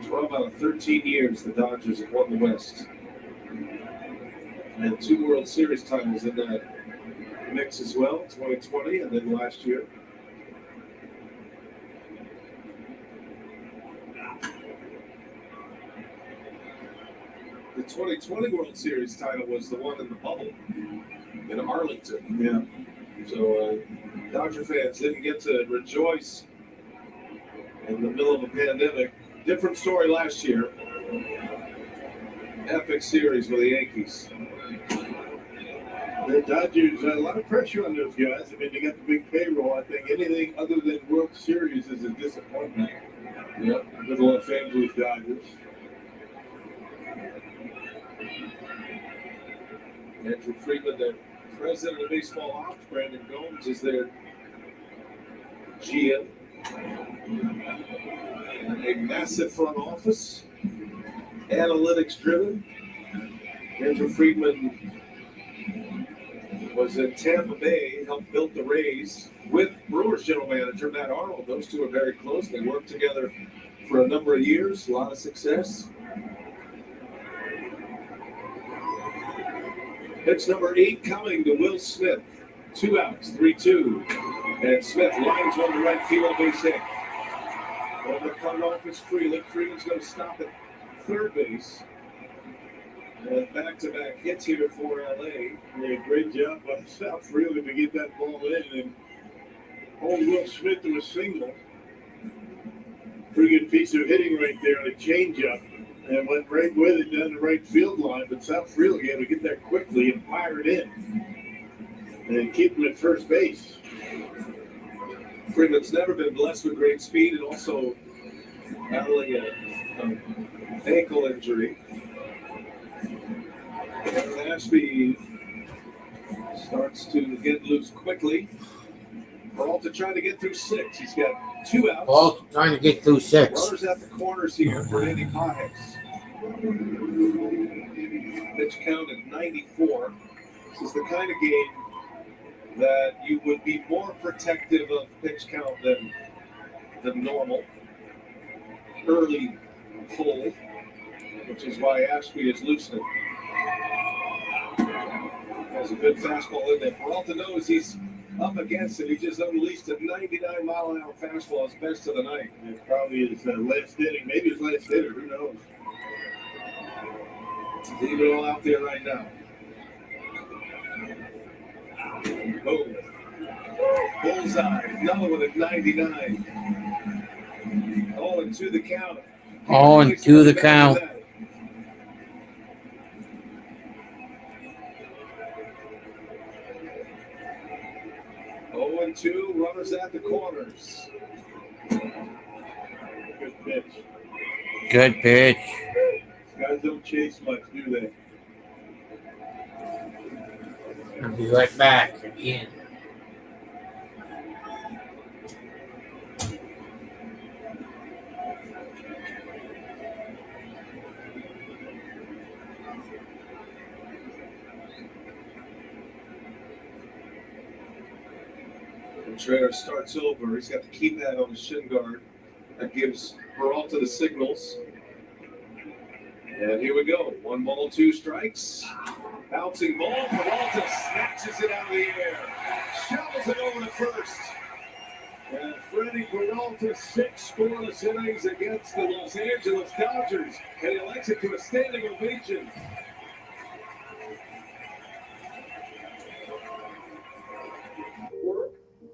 12 out of 13 years the Dodgers have won the West. And 2 World Series titles in that mix as well, 2020 and then last year. The 2020 World Series title was the one in the bubble in Arlington. Yeah. So Dodger fans didn't get to rejoice in the middle of a pandemic. Different story last year. Epic series with the Yankees. The Dodgers, a lot of pressure on those guys. I mean, they got the big payroll. I think anything other than World Series is a disappointment. Yep. With Los Angeles Dodgers. Andrew Friedman, the president of baseball ops, Brandon Gomes is their GM. A massive front office, analytics driven. Andrew Friedman was in Tampa Bay, helped build the Rays with Brewers general manager Matt Arnold. Those two are very close. They worked together for a number of years, a lot of success. Pitch number 8 coming to Will Smith. 2 outs, 3-2. And Smith lines one to right field, base hit. When the cut off is Freeland. Freeland's going to stop at third base. And back-to-back hits here for LA. Yeah, great job by South Freeland to get that ball in and hold Will Smith to a single. Pretty good piece of hitting right there on a changeup. And went right with it down the right field line. But South Freeland able to get there quickly and fire it in. And keep him at first base. Freeman's never been blessed with great speed and also battling an ankle injury. And Ashby starts to get loose quickly. Peralta trying to get through 6. He's got 2 outs. Ball trying to get through 6. Runners at the corners here for Andy Pajes. Pitch count at 94. This is the kind of game that you would be more protective of pitch count than normal. Early pull, which is why Ashby is loosening. Has a good fastball in there. Peralta knows he's up against it. He just unleashed a 99-mile-an-hour fastball, his best of the night. It probably his last inning, maybe his last hitter, who knows? Leave it all out there right now. Boom. Bullseye. Another one at 99. 0-2 the count. 0-2 the count. Two runners at the corners. Good pitch. Good pitch. These guys don't chase much, do they? I'll be right back again. Schrader starts over. He's got the keypad on the shin guard. That gives Peralta the signals. And here we go. 1 ball, 2 strikes. Bouncing ball. Peralta snatches it out of the air. Shovels it over to first. And Freddie Peralta, 6 scoreless innings against the Los Angeles Dodgers. And he elects it to a standing ovation.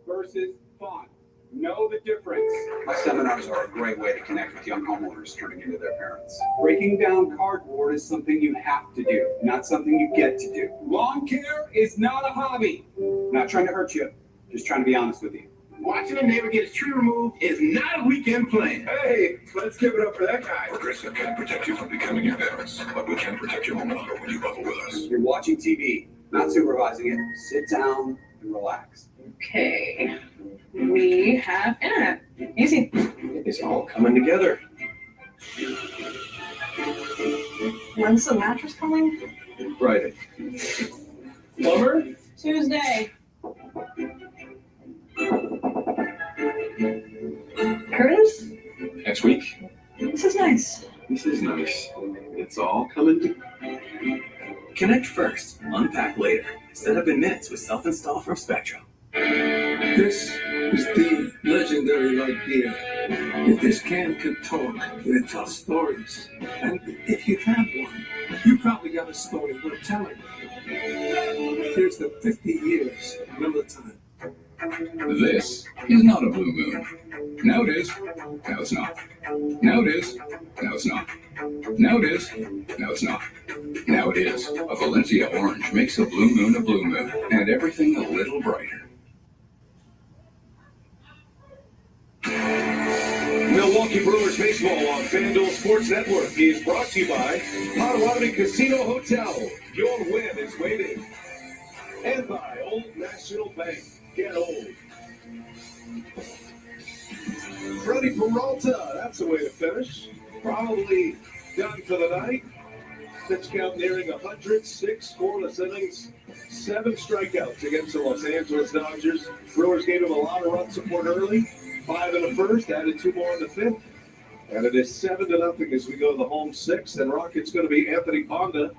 Versus fun. Know the difference. My seminars are a great way to connect with young homeowners turning into their parents. Breaking down cardboard is something you have to do, not something you get to do. Lawn care is not a hobby. Not trying to hurt you, just trying to be honest with you. Watching a neighbor get his tree removed is not a weekend plan. Hey, let's give it up for that guy. Progressive can protect you from becoming your parents, but we can protect your home auto when you bundle with us. You're watching TV, not supervising it. Sit down and relax. Okay, we have internet. Easy. It's all coming together. When's the mattress coming? Friday. Plumber? Tuesday. Curtis? Next week. This is nice. This is nice. It's all coming together. Connect first, unpack later. Set up in minutes with self-install from Spectrum. This is the legendary light beer. If this can could talk, it tells stories. And if you've had one, you probably got a story worth telling. Here's the 50 years of Miller time. This is not a blue moon. Now it is. Now it's not. Now it is. Now it's not. Now it is. Now it's not. Now it is. A Valencia orange makes a blue moon, and everything a little brighter. Milwaukee Brewers baseball on FanDuel Sports Network is brought to you by Potawatomi Casino Hotel. Your win is waiting. And by Old National Bank. Get old. Freddie Peralta, that's the way to finish. Probably done for the night. Pitch count nearing 106 scoreless innings, 7 strikeouts against the Los Angeles Dodgers. Brewers gave him a lot of run support early. 5 in the first, added 2 more in the 5th. And it is 7-0 as we go to the home 6th. And Rocket's going to be Anthony Ponda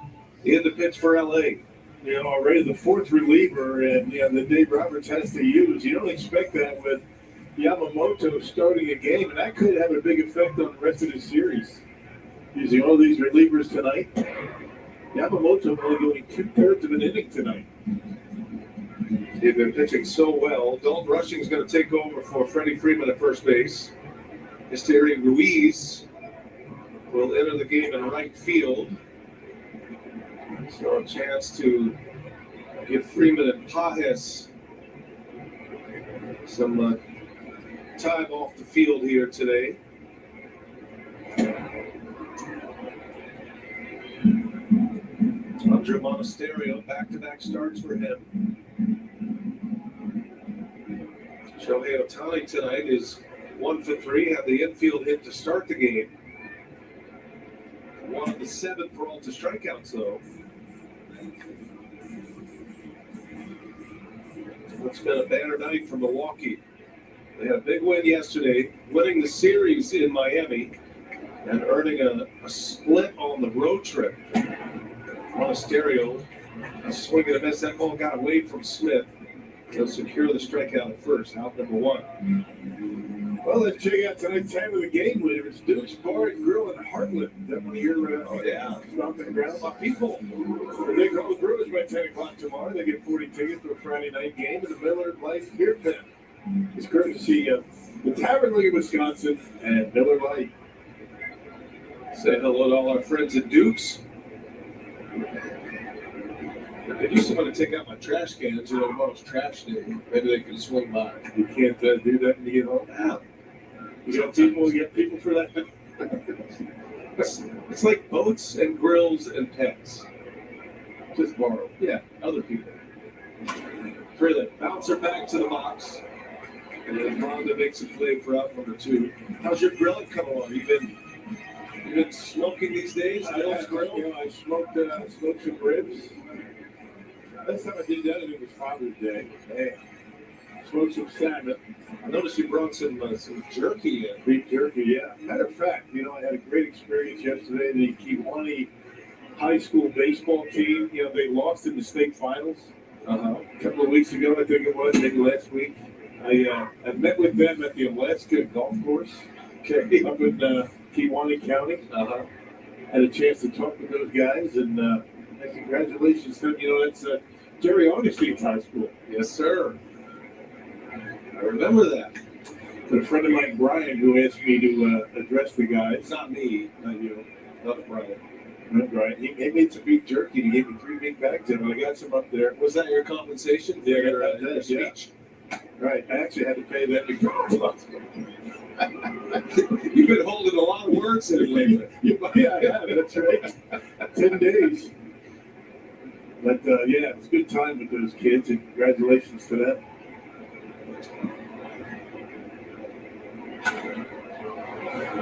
in the pitch for LA. You know, already the 4th reliever, and that Dave Roberts has to use. You don't expect that with Yamamoto starting a game, and that could have a big effect on the rest of the series. Using all these relievers tonight. Yamamoto only going 2/3 of an inning tonight. They've been pitching so well. Dalton Rushing's going to take over for Freddie Freeman at first base. Esteri Ruiz will enter the game in right field. So a chance to give Freeman and Pajes some time off the field here today. Andre Monasterio, back-to-back starts for him. Shohei Ohtani tonight is 1 for 3, had the infield hit to start the game. 1 of the 7 for all to strikeouts, though. It's been a banner night for Milwaukee. They had a big win yesterday, winning the series in Miami and earning a split on the road trip. Monasterio, a swing and a miss. That ball got away from Smith. He'll secure the strikeout at first, out number 1. Well, let's check out tonight's time of the game winner. It's Duke's Bar and Grill in Heartland. That one here, stomping around my people. They call the Brewers by 10 o'clock tomorrow. They get 40 tickets to a Friday night game at the Miller Lite Beer Pen. It's courtesy of the Tavern League of Wisconsin and Miller Lite. Say hello to all our friends at Duke's. I used to want to take out my trash cans, tomorrow's trash day. Maybe they can swing by. You can't do that when you get home. Yeah. You got people for that. It's like boats and grills and pets. Just borrow. Yeah, other people. Freeland, bouncer back to the box. And then Rhonda makes a play for out number 2. How's your grilling coming along? You been smoking these days? I smoked some ribs. Last time I did that, it was Father's Day. Hey, smoked some salmon. I noticed you brought some jerky in. Beef jerky, yeah. Matter of fact, I had a great experience yesterday. The Kewanee High School baseball team, they lost in the state finals a couple of weeks ago, I think it was, maybe last week. I met with them at the Alaska Golf Course up in Kewanee County. Had a chance to talk with those guys, and congratulations to them. That's Jerry Augustine's high school. Yes, sir. I remember that. But a friend of mine, Brian, who asked me to address the guys. Not me, not you. Not Brian. Not Brian. He made some beef jerky. He gave me 3 big bags of it. I got some up there. Was that your compensation? Yeah, your speech. Yeah. Right. I actually had to pay them because you've been holding a lot of words in lately. Yeah, that's right. 10 days. But it's a good time with those kids, and congratulations to them.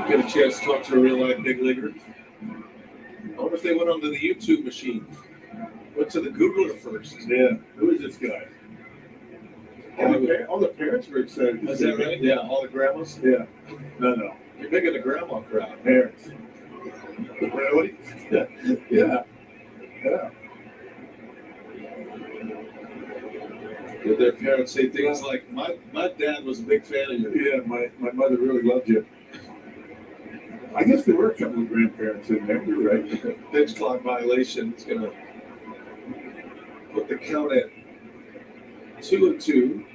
Get a chance to talk to a real life big leaguer. I wonder if they went onto the YouTube machine. Went to the Googler first. Yeah. Who is this guy? All the parents were excited. Is that right? Yeah, all the grandmas? Yeah. No. You're big in the grandma crowd. Parents. Really? Yeah. Did their parents say things like, my dad was a big fan of you? Yeah, my mother really loved you. I guess there were a couple of grandparents in there, you're right. Pitch clock violation. It's going to put the count at 2-2.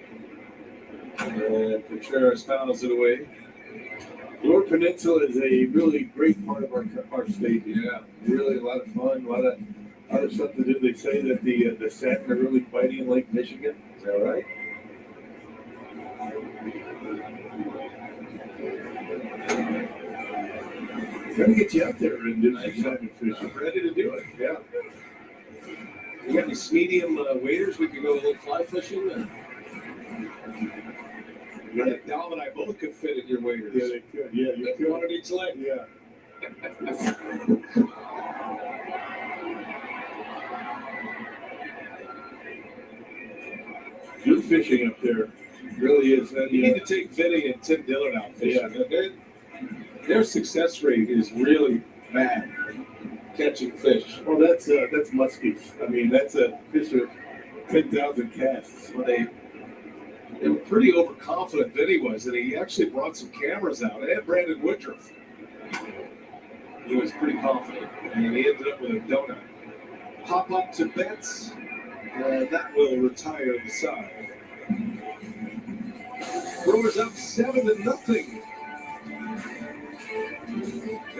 And Contreras fouls it away. Lower Peninsula is a really great part of our state. Yeah, really a lot of fun, a lot of stuff to do. They say that the salmon are really biting in Lake Michigan. Is that right? Gotta get you out there and do some salmon fishing. I'm ready to do it. Yeah. You got any medium waders? We could go a little fly fishing. I think Dom and I both could fit in your waders. Yeah, they could. Yeah, you could. One on each leg. Yeah. Good fishing up there. Really is. You need to take Vinny and Tim Dillon out fishing. Yeah. Their success rate is really bad catching fish. Well, that's muskies. I mean, that's a fish of 10,000 casts. Well, they were pretty overconfident, Vinny was, and he actually brought some cameras out. And Brandon Woodruff. He was pretty confident, and he ended up with a donut. Pop up to Betts. That will retire the side. Brewers up 7-0.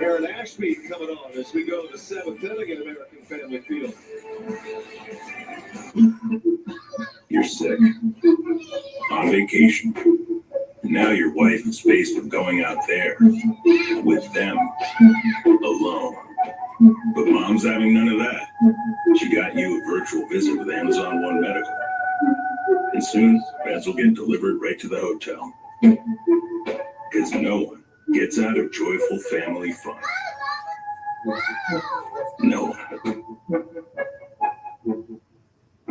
Aaron Ashby coming on as we go to the 7th inning at American Family Field. You're sick. On vacation. Now your wife is faced with going out there. With them. Alone. But mom's having none of that. She got you a virtual visit with Amazon One Medical. And soon, beds will get delivered right to the hotel. Because no one gets out of joyful family fun. No one.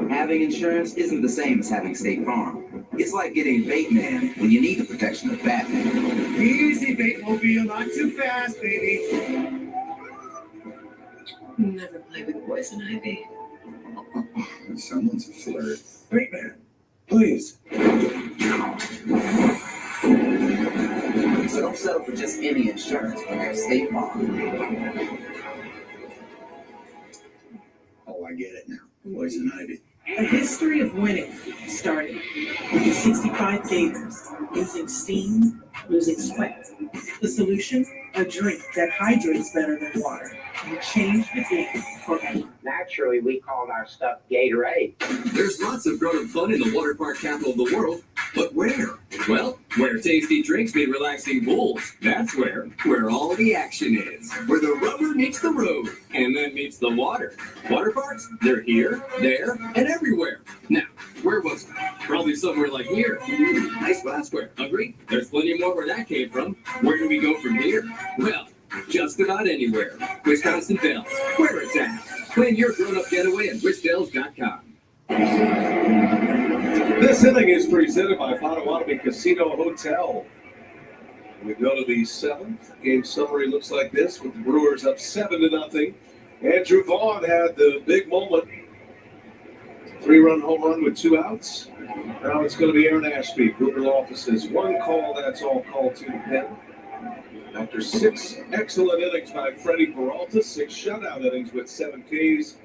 Having insurance isn't the same as having State Farm. It's like getting Bateman when you need the protection of Batman. Easy, Batemobile, not too fast, baby. Never play with poison ivy. Someone's a flirt. Bateman, please. So don't settle for just any insurance when there's State Farm. Oh, I get it now. Poison ivy. A history of winning started with 65 gators using steam, losing sweat. The solution? A drink that hydrates better than water and changed the game forever. Naturally, we called our stuff Gatorade. There's lots of grown-up fun in the water park capital of the world, but where? Well, where tasty drinks meet relaxing pools. That's where all the action is. Where the rubber meets the road, and then meets the water. Water parks, they're here, there, and everywhere. Now, where was I? Probably somewhere like here. Nice glassware, agree? There's plenty more where that came from. Where do we go from here? Well, just about anywhere. Wisconsin Dells, where it's at. Plan your grown-up getaway at wisdells.com. This inning is presented by Potawatomi Casino Hotel. We go to the seventh. Game summary looks like this with the Brewers up 7-0. Andrew Vaughn had the big moment. 3-run home run with 2 outs. Now it's going to be Aaron Ashby. Brewer offices 1 call. That's all called to the pen. After 6 excellent innings by Freddie Peralta, 6 shutout innings with 7 Ks.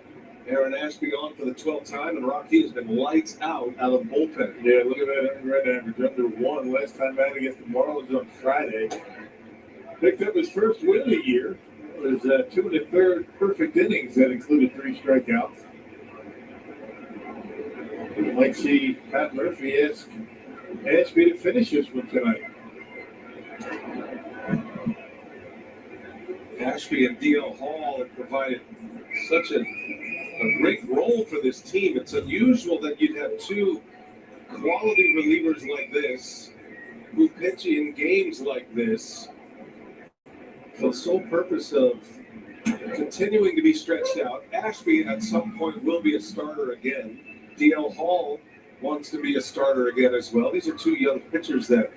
Aaron Ashby on for the 12th time, and Rocky has been lights out of the bullpen. Yeah, look at that red average under 1 last time out against the Marlins on Friday. Picked up his first win of the year. It was 2 1/3 perfect innings that included 3 strikeouts. You might see Pat Murphy ask Ashby to finish this one tonight. Ashby and D.L. Hall have provided such a great role for this team. It's unusual that you'd have 2 quality relievers like this who pitch in games like this for the sole purpose of continuing to be stretched out. Ashby at some point will be a starter again. D.L. Hall wants to be a starter again as well. These are 2 young pitchers that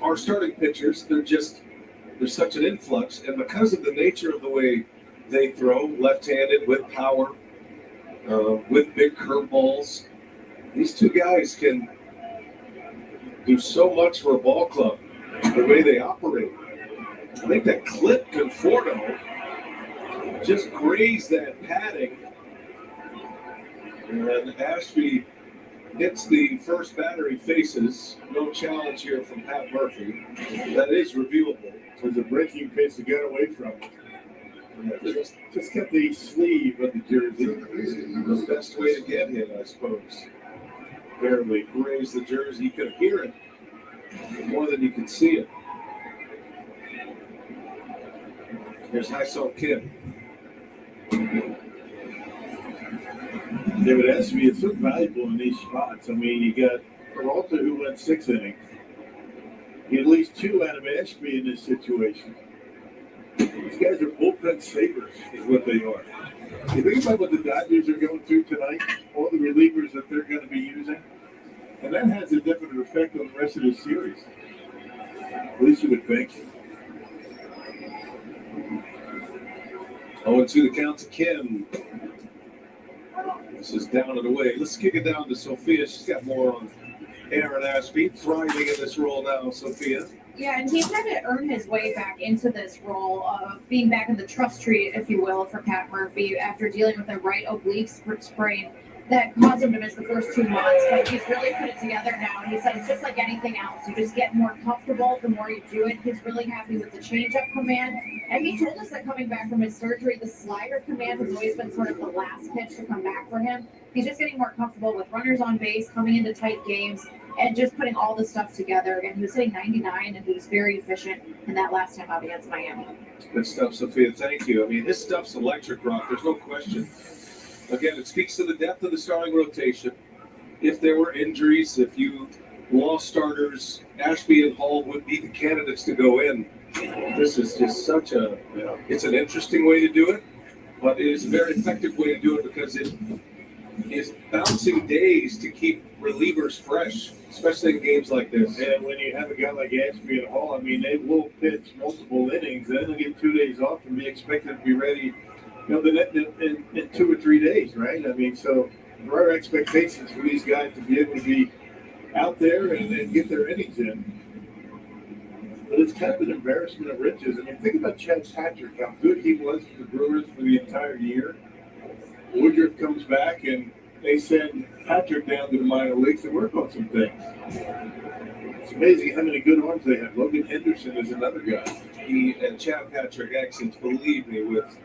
are starting pitchers. There's such an influx, and because of the nature of the way they throw, left-handed with power, with big curveballs, these 2 guys can do so much for a ball club, the way they operate. I think that clip Conforto just grazed that padding, and Ashby hits the first batter he faces. No challenge here from Pat Murphy. That is reviewable. It was a breaking pitch to get away from. Just kept the sleeve of the jersey. The best way to get him, I suppose. Barely grazed the jersey. You could hear it more than you could see it. Here's Hy-Sung Kim. David Ashby is so valuable in these spots. I mean, you got Peralta who went 6 innings. You at least 2 out of Ashby in this situation. These guys are bullpen savers, is what they are. You think about what the Dodgers are going through tonight, all the relievers that they're going to be using, and that has a definite effect on the rest of the series. At least you would think. 0-2 the count to Kim. This is down and away. Let's kick it down to Sophia. She's got more on Aaron Ashby, thriving in this role now, Sophia. Yeah, and he's had to earn his way back into this role of being back in the trust tree, if you will, for Pat Murphy after dealing with a right oblique sprain that caused him to miss the first 2 months. But he's really put it together now. And he said it's just like anything else. You just get more comfortable the more you do it. He's really happy with the changeup command. And he told us that coming back from his surgery, the slider command has always been sort of the last pitch to come back for him. He's just getting more comfortable with runners on base, coming into tight games, and just putting all the stuff together. And he was hitting 99, and he was very efficient in that last time out against Miami. Good stuff, Sophia. Thank you. I mean, his stuff's electric, Rock. There's no question. Again, it speaks to the depth of the starting rotation. if there were injuries, if you lost starters, Ashby and Hall would be the candidates to go in. This is just such a, it's an interesting way to do it, but it is a very effective way to do it because it is bouncing days to keep relievers fresh, especially in games like this. And when you have a guy like Ashby and Hall, I mean, they will pitch multiple innings, then they'll get 2 days off and be expected to be ready, in 2 or 3 days, right? I mean, so there are expectations for these guys to be able to be out there and get their innings in. But it's kind of an embarrassment of riches. I mean, think about Chad Patrick, how good he was for the Brewers for the entire year. Woodruff comes back and they send Patrick down to the minor leagues to work on some things. It's amazing how many good arms they have. Logan Henderson is another guy. He and Chad Patrick accents, believe me, with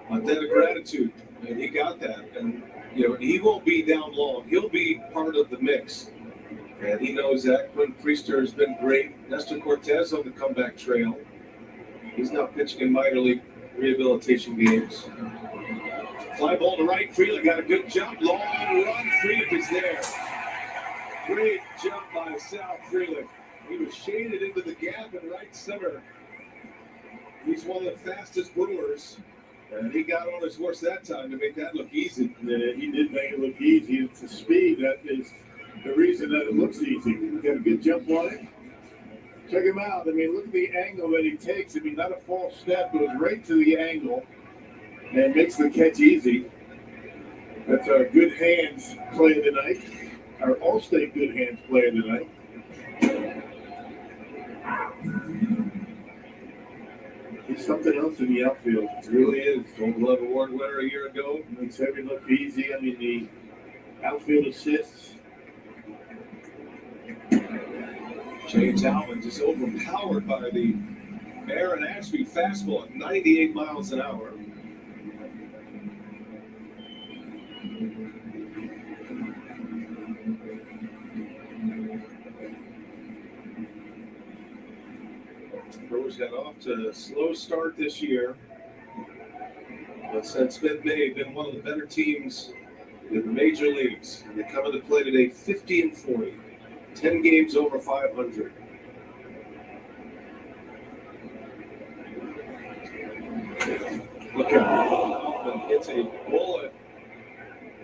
a debt of gratitude, and he got that. And he won't be down long. He'll be part of the mix, and he knows that. Quinn Priester has been great. Nestor Cortez on the comeback trail. He's now pitching in minor league rehabilitation games. Fly ball to right. Frelick got a good jump. Long run. Frelick is there. Great jump by Sal Frelick. He was shaded into the gap in right center. He's one of the fastest Brewers. And he got on his horse that time to make that look easy. Yeah, he did make it look easy. It's the speed that is the reason that it looks easy. He got a good jump on it. Check him out. I mean, look at the angle that he takes. I mean, not a false step. Goes right to the angle and makes the catch easy. That's our good hands play of the night. Our All-State good hands play of the night. He's something else in the outfield. It really is. Gold Glove Award winner a year ago. Makes everything look easy. I mean, the outfield assists. James Alvin just overpowered by the Aaron Ashby fastball at 98 miles an hour. Brewers got off to a slow start this year, but since mid-May, been one of the better teams in the major leagues. And they come into play today 50-40, 10 games over 500. Look out. Hoffman hits a bullet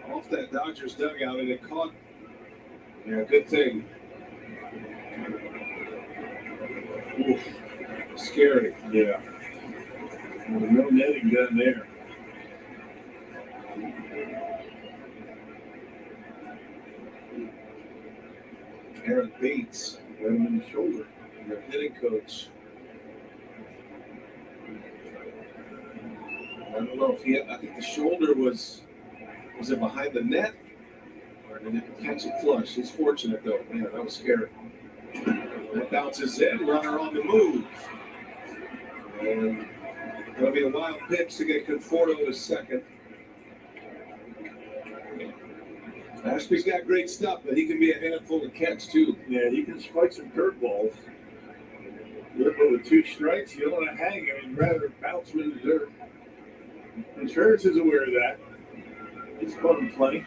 off that Dodgers dugout, and it caught. Yeah, good thing. Oof. Scary. Yeah. Well, no netting done there. Aaron Bates got him in the shoulder. Their hitting coach. I don't know if I think the shoulder was it behind the net or did it catch it flush? He's fortunate though. Man, that was scary. That bounces in, runner on the move. And it'll be a wild pitch to get Conforto to second. Ashby's got great stuff, but he can be a handful to catch too. Yeah, he can spike some curveballs. With 2 strikes, you don't want to hang him. He'd rather bounce him in the dirt. Insurance is aware of that. He's caught him plenty.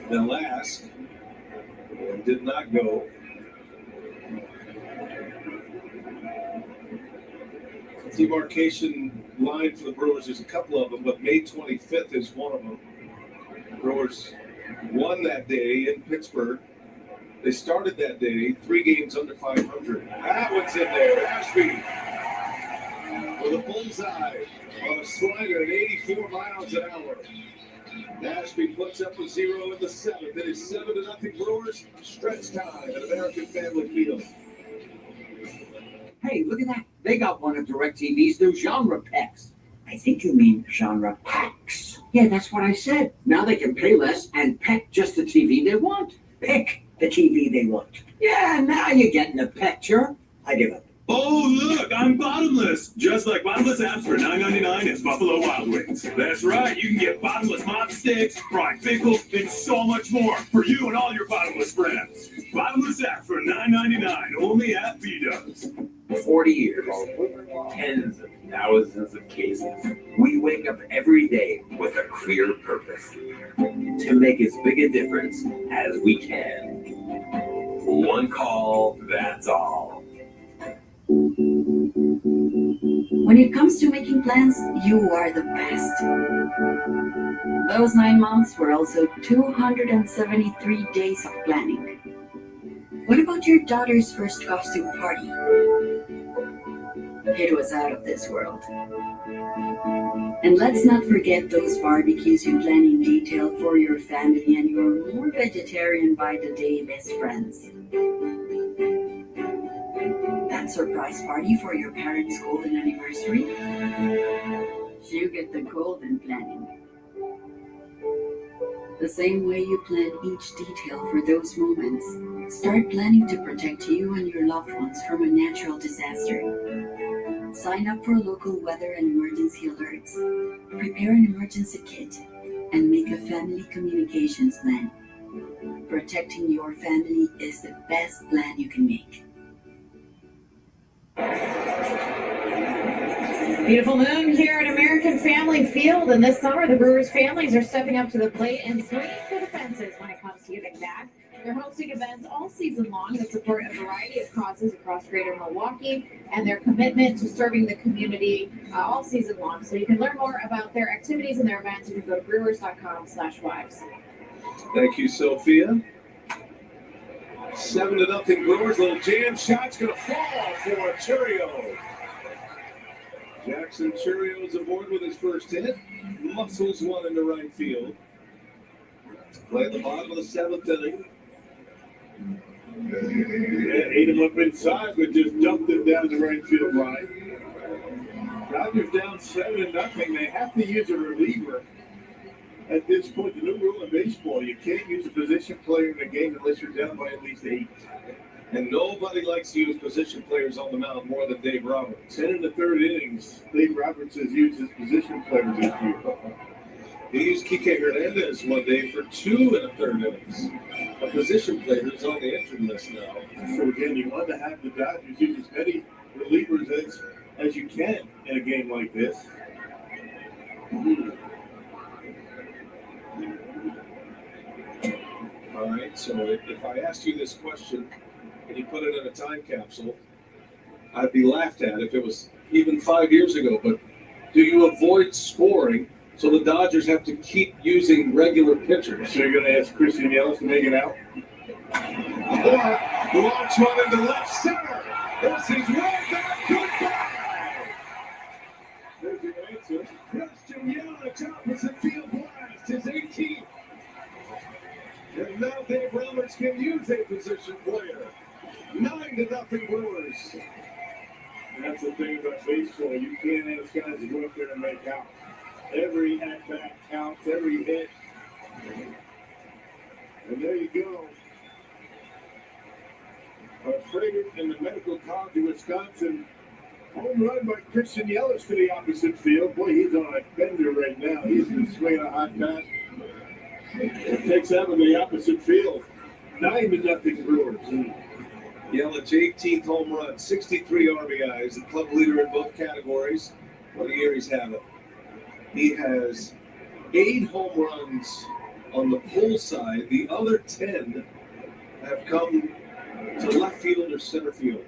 They'll ask, and did not go. Demarcation line for the Brewers, there's a couple of them, but May 25th is one of them. The Brewers won that day in Pittsburgh. They started that day 3 games under 500. That one's in there. Ashby with a bullseye on a slider at 84 miles an hour. Ashby puts up a 0 in the 7th. It is 7-0 Brewers. Stretch time at American Family Field. Hey, look at that. They got one of DirecTV's new genre packs. I think you mean genre packs. Yeah, that's what I said. Now they can pay less and pick just the TV they want. Pick the TV they want. Yeah, now you're getting the picture. I give up. Oh, look, I'm bottomless. Just like bottomless apps for $9.99 at Buffalo Wild Wings. That's right, you can get bottomless mop sticks, fried pickles, and so much more for you and all your bottomless friends. Bottomless apps for $9.99 only at B-Dubs. 40 years, tens of thousands of cases. We wake up every day with a clear purpose to make as big a difference as we can. One call, that's all. When it comes to making plans, you are the best. Those 9 months were also 273 days of planning. What about your daughter's first costume party? It was out of this world. And let's not forget those barbecues you plan in detail for your family and your more vegetarian by the day best friends. That surprise party for your parents' golden anniversary? You get the golden planning. The same way you plan each detail for those moments, start planning to protect you and your loved ones from a natural disaster. Sign up for local weather and emergency alerts, prepare an emergency kit, and make a family communications plan. Protecting your family is the best plan you can make. Beautiful moon here at American Family Field, and this summer the Brewers families are stepping up to the plate and swinging for the fences when it comes to giving back. They're hosting events all season long that support a variety of causes across greater Milwaukee and their commitment to serving the community all season long. So you can learn more about their activities and their events if you go to brewers.com/wives. Thank you, Sophia. 7-0 Brewers. Little jam shot's going to fall for Churio. Jackson Churio's aboard with his first hit. Muscles one into right field. Play at the bottom of the 7th inning. Ate him up inside, but just dumped it down the right field line. Dodgers down 7-0. They have to use a reliever. At this point, the new rule in baseball, you can't use a position player in a game unless you're down by at least 8. And nobody likes to use position players on the mound more than Dave Roberts. 10 in the third innings, Dave Roberts has used his position players this year. He used Kike Hernandez one day for 2 in the third innings. A position player is on the injured list now. So again, you want to have the Dodgers use as many relievers as you can in a game like this. All right, so if I asked you this question and you put it in a time capsule, I'd be laughed at if it was even 5 years ago. But do you avoid scoring so the Dodgers have to keep using regular pitchers? So you're going to ask Christian Yelich to make it out? Or launch one into left center. This is right back. Goodbye. There's your answer. Christian Yelich, opposite field blast, his 18th. And now Dave Roberts can use a position player. 9-0 Brewers. And that's the thing about baseball. You can't ask guys to go up there and make out. Every at-bat counts, every hit. And there you go. A frigate in the Medical College of Wisconsin. Home run by Christian Yelich to the opposite field. Boy, he's on a bender right now. He's been swinging a hot bat. It takes out of the opposite field. 9-0 Brewers. Yelich, 18th home run, 63 RBIs, the club leader in both categories. What a year he's having. He has 8 home runs on the pull side. The other 10 have come to left field or center field.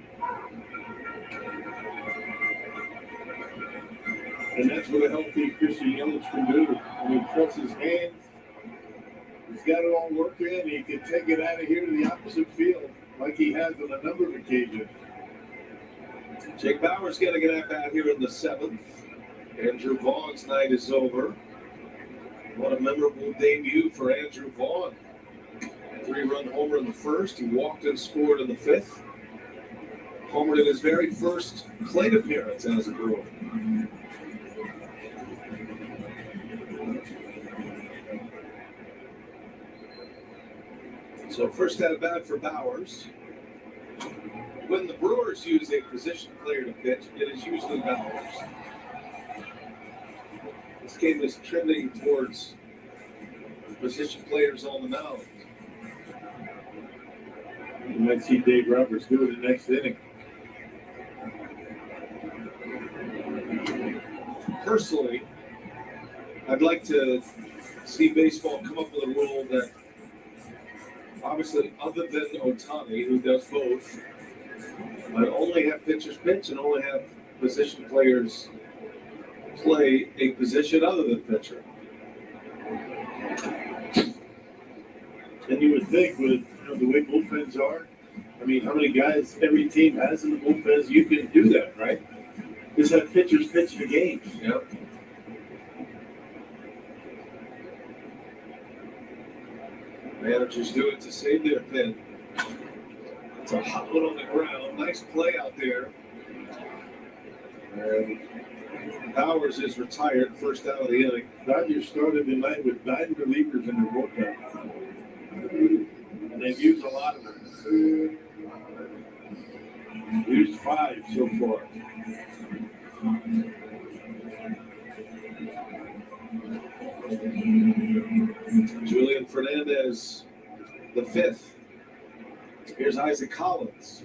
And that's what a healthy Christian Yelich can do. When he trusts his hands, he's got it all working, and he can take it out of here to the opposite field like he has on a number of occasions. Jake Bauer's getting an at-bat here in the 7th. Andrew Vaughn's night is over. What a memorable debut for Andrew Vaughn. 3-run homer in the first. He walked and scored in the 5th. Homered in his very first plate appearance as a Brewer. So first at bat for Bowers. when the Brewers use a position player to pitch, it is usually Bowers. This game is trending towards position players on the mound. You might see Dave Roberts do it the next inning. Personally, I'd like to see baseball come up with a rule that, obviously, other than Ohtani, who does both, but only have pitchers pitch and only have position players play a position other than pitcher. And you would think with the way bullpens are, I mean, how many guys every team has in the bullpens, you can do that, right? Just have pitchers pitch the games. Yep. Managers do it to save their pen. It's a hot one on the ground. Nice play out there. And Bowers is retired, first out of the inning. Dodgers started the night with 9 relievers in their bullpen. And they've used a lot of them. Used 5 so far. Julian Fernandez, the 5th. Here's Isaac Collins.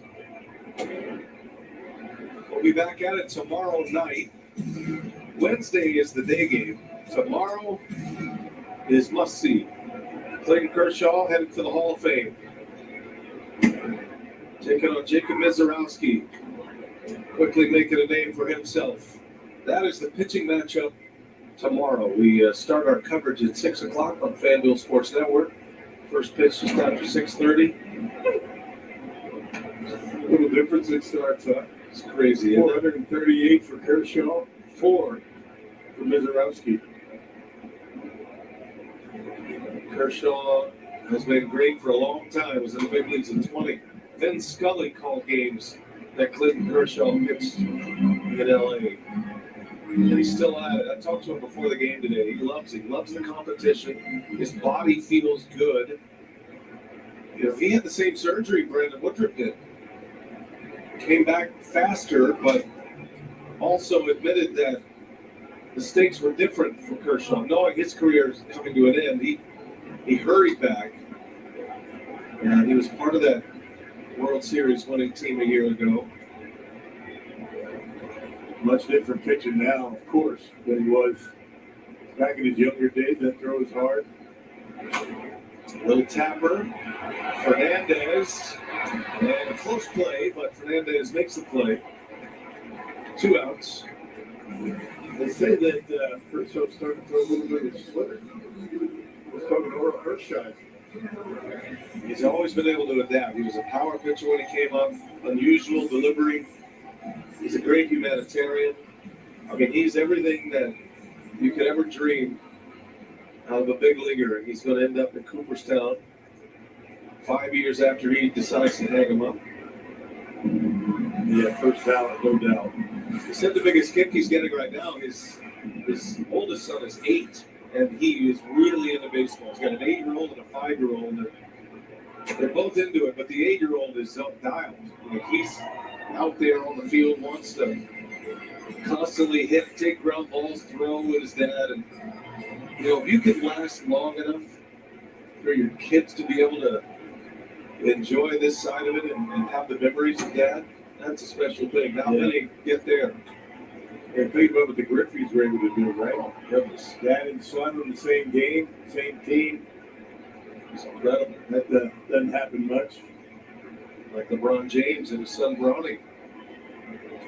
We'll be back at it tomorrow night. Wednesday is the day game. Tomorrow is must-see. Clayton Kershaw headed for the Hall of Fame. Taking on Jacob Mizorowski. Quickly making a name for himself. That is the pitching matchup tomorrow. We start our coverage at 6 o'clock on FanDuel Sports Network. First pitch just after 6:30. A little difference it starts up. It's crazy. 438 for Kershaw, 4 for Mizorowski. Kershaw has been great for a long time. Was in the big leagues in 20. Vin Scully called games that Clayton Kershaw pitched in L.A. And he's still at it. I talked to him before the game today. He loves it. He loves the competition. His body feels good. He had the same surgery Brandon Woodruff did. Came back faster, but also admitted that the stakes were different for Kershaw. Knowing his career is coming to an end, he hurried back. And he was part of that World Series winning team a year ago. Much different pitcher now, of course, than he was back in his younger days. That throw is hard. Little tapper. Fernandez. And a close play, but Fernandez makes the play. 2 outs. They say that Kershaw started to throw a little bit of a splitter. Let's talk about Oral Kershaw. He's always been able to adapt. He was a power pitcher when he came up. Unusual delivery. He's a great humanitarian. I mean, he's everything that you could ever dream out of a big leaguer. He's going to end up in Cooperstown 5 years after he decides to hang him up. Yeah, first ballot, no doubt. He said the biggest kick he's getting right now is his oldest son is 8, and he is really into baseball. He's got an 8-year-old and a 5-year-old. They're both into it, but the 8-year-old is dialed. Like he's out there on the field, wants to constantly hit, take ground balls, throw with his dad. And, if you can last long enough for your kids to be able to enjoy this side of it and have the memories of dad, that's a special thing. Not many get there. And think about what the Griffeys were able to do, right? Goodness. Dad and son on the same game, same team. It's incredible. That doesn't happen much. Like LeBron James and his son Bronny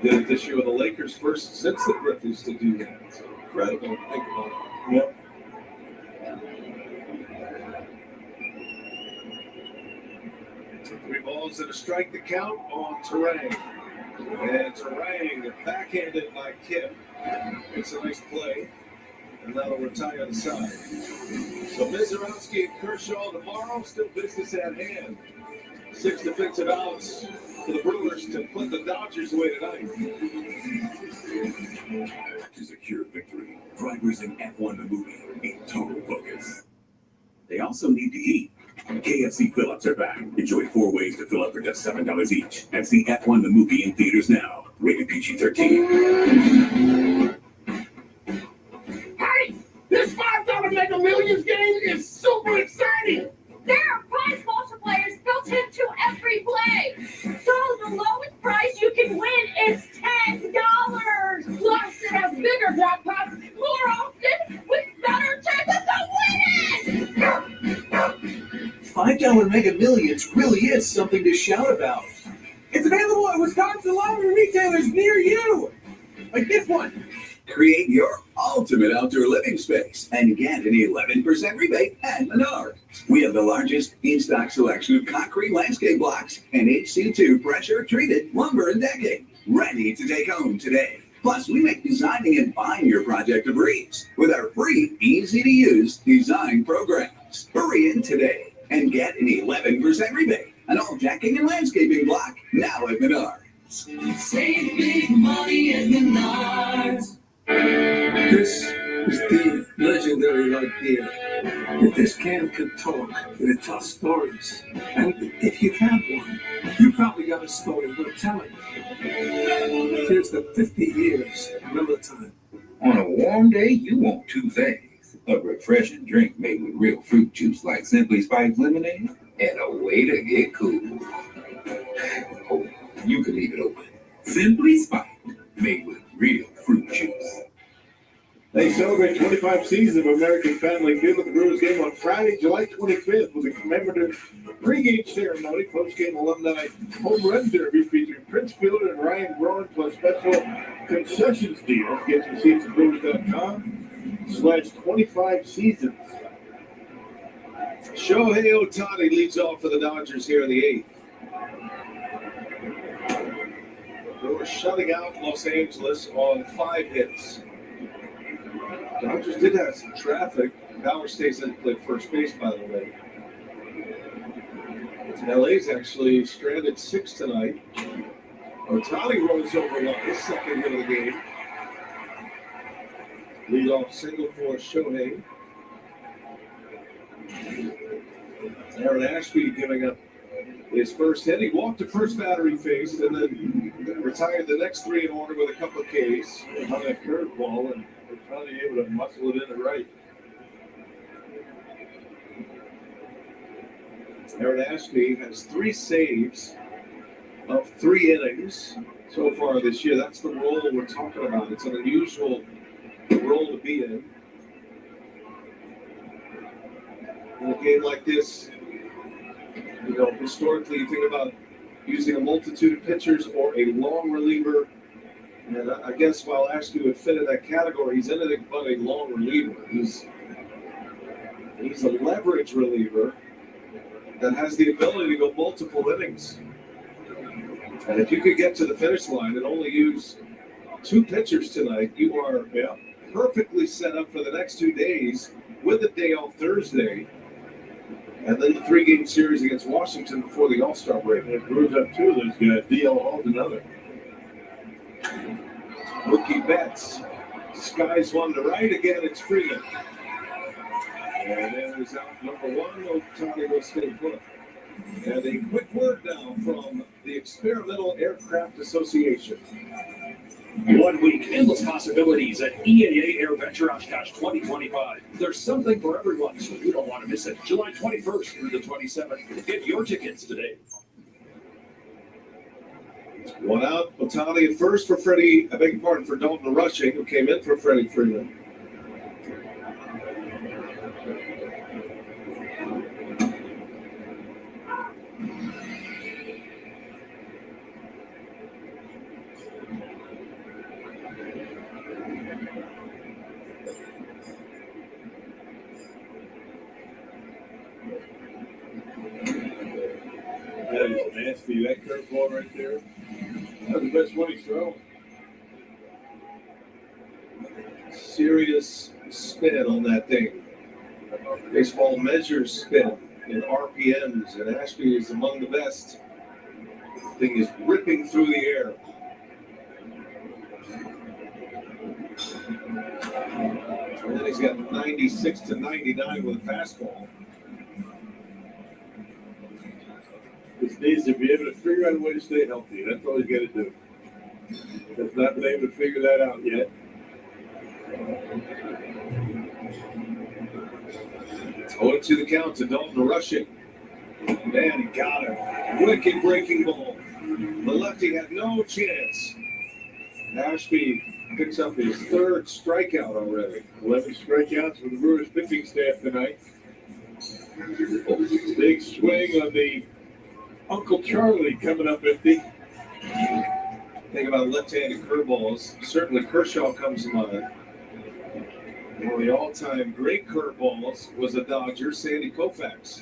did it this year with the Lakers, first since the Griffeys to do that. It's incredible to think about it. Yep. Three balls and a strike to count on Terang. And Terang backhanded by Kim. It's a nice play. And that'll retire the side. So Mizorowski and Kershaw tomorrow, still business at hand. 6 defensive outs for the Brewers to put the Dodgers away tonight. To secure victory, drivers in F1 the movie need total focus. They also need to eat. KFC fill-ups are back. Enjoy 4 ways to fill up for just $7 each. And see F1 the movie in theaters now. Rated PG-13. Hey, this $5 Mega Millions game is super exciting. There are prize multipliers built into every play. So the lowest prize you can win is $10. Plus, it has bigger jackpots more often with better chances to win it. $5 Mega Millions really is something to shout about. It's available at Wisconsin lottery retailers near you. Like this one. Create your ultimate outdoor living space and get an 11% rebate at Menards. We have the largest in-stock selection of concrete landscape blocks and HC2 pressure-treated lumber and decking, ready to take home today. Plus, we make designing and buying your project a breeze with our free, easy-to-use design programs. Hurry in today and get an 11% rebate on all decking and landscaping block now at Menards. Save big money at Menards. This is the legendary light beer. If this can could talk, it'd tell stories. And if you've had one, you probably got a story worth telling. Here's the 50 years Miller time. On a warm day, you want 2 things. A refreshing drink made with real fruit juice like Simply Spiked Lemonade, and a way to get cool. Oh, you can leave it open. Simply Spiked, made with real fruit juice. They celebrate 25 seasons of American Family Feud with the Brewers game on Friday, July 25th, with a commemorative pregame ceremony, postgame alumni home run derby featuring Prince Fielder and Ryan Braun, plus special concessions deals. Get your seats at Brewers.com/25 seasons. Shohei Ohtani leads off for the Dodgers here in the 8th. Brewers shutting out Los Angeles on 5 hits. Dodgers did have some traffic. Bauer stays in to play first base, by the way. LA's actually stranded 6 tonight. Ohtani rolls over on his second hit of the game. Leadoff single for Shohei. Aaron Ashby giving up his first hit. He walked the first batter he faced and then retired the next 3 in order with a couple of Ks. On that curveball, and they're finally able to muscle it in the right. Aaron Ashby has 3 saves of 3 innings so far this year. That's the role we're talking about. It's an unusual role to be in. In a game like this, you know, historically, you think about using a multitude of pitchers or a long reliever. And I guess while Ashby would fit in that category, he's anything but a long reliever. He's a leverage reliever that has the ability to go multiple innings. And if you could get to the finish line and only use 2 pitchers tonight, you are perfectly set up for the next 2 days with a day off Thursday. And then the 3-game series against Washington before the All-Star break. And it Brewers up 2 of those guys. DL Hall's another. Mookie Betts skies one to right. Again, it's Freeman. And there's out number 1. Ohtani will stay put. And a quick word now from the Experimental Aircraft Association. 1 week, endless possibilities at EAA Air Venture Oshkosh 2025. There's something for everyone, so you don't want to miss it. July 21st through the 27th. Get your tickets today. 1 out. Ohtani at first for Freddie, I beg your pardon, for Dalton Rushing, who came in for Freddie Freeman. That is nasty. That curveball right there. That was the best one he's thrown. Serious spin on that thing. Baseball measures spin in RPMs, and Ashby is among the best. The thing is ripping through the air. And then he's got 96 to 99 with a fastball. Needs to be able to figure out a way to stay healthy. That's all he's got to do. Has not been able to figure that out yet. Oh, to the count to Dalton rushing. Man, he got him. Wicked breaking ball. The lefty had no chance. Ashby picks up his third strikeout already. 11 strikeouts for the Brewers pitching staff tonight. Big swing on the Uncle Charlie coming up empty. Think about left-handed curveballs. Certainly Kershaw comes to mind. One of the all-time great curveballs was a Dodger, Sandy Koufax.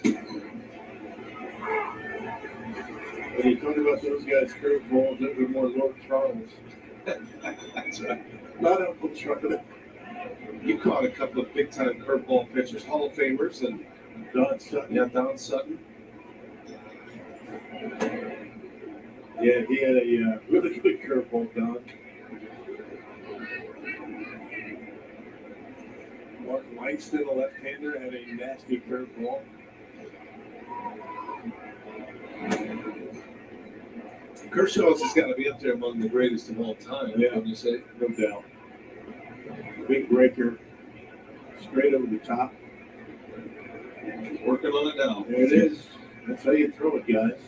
When you talk about those guys' curveballs, those are more Lord Charles. That's right. Not Uncle Charlie. You caught a couple of big-time curveball pitchers, Hall of Famers, and Don Sutton. Yeah, Don Sutton. Yeah, he had a really good curveball, Don. Mark Langston, a left-hander, had a nasty curveball. Kershaw's has got to be up there among the greatest of all time, wouldn't you say? No doubt. Big breaker, straight over the top. Working on it now. There it is. That's how you throw it, guys.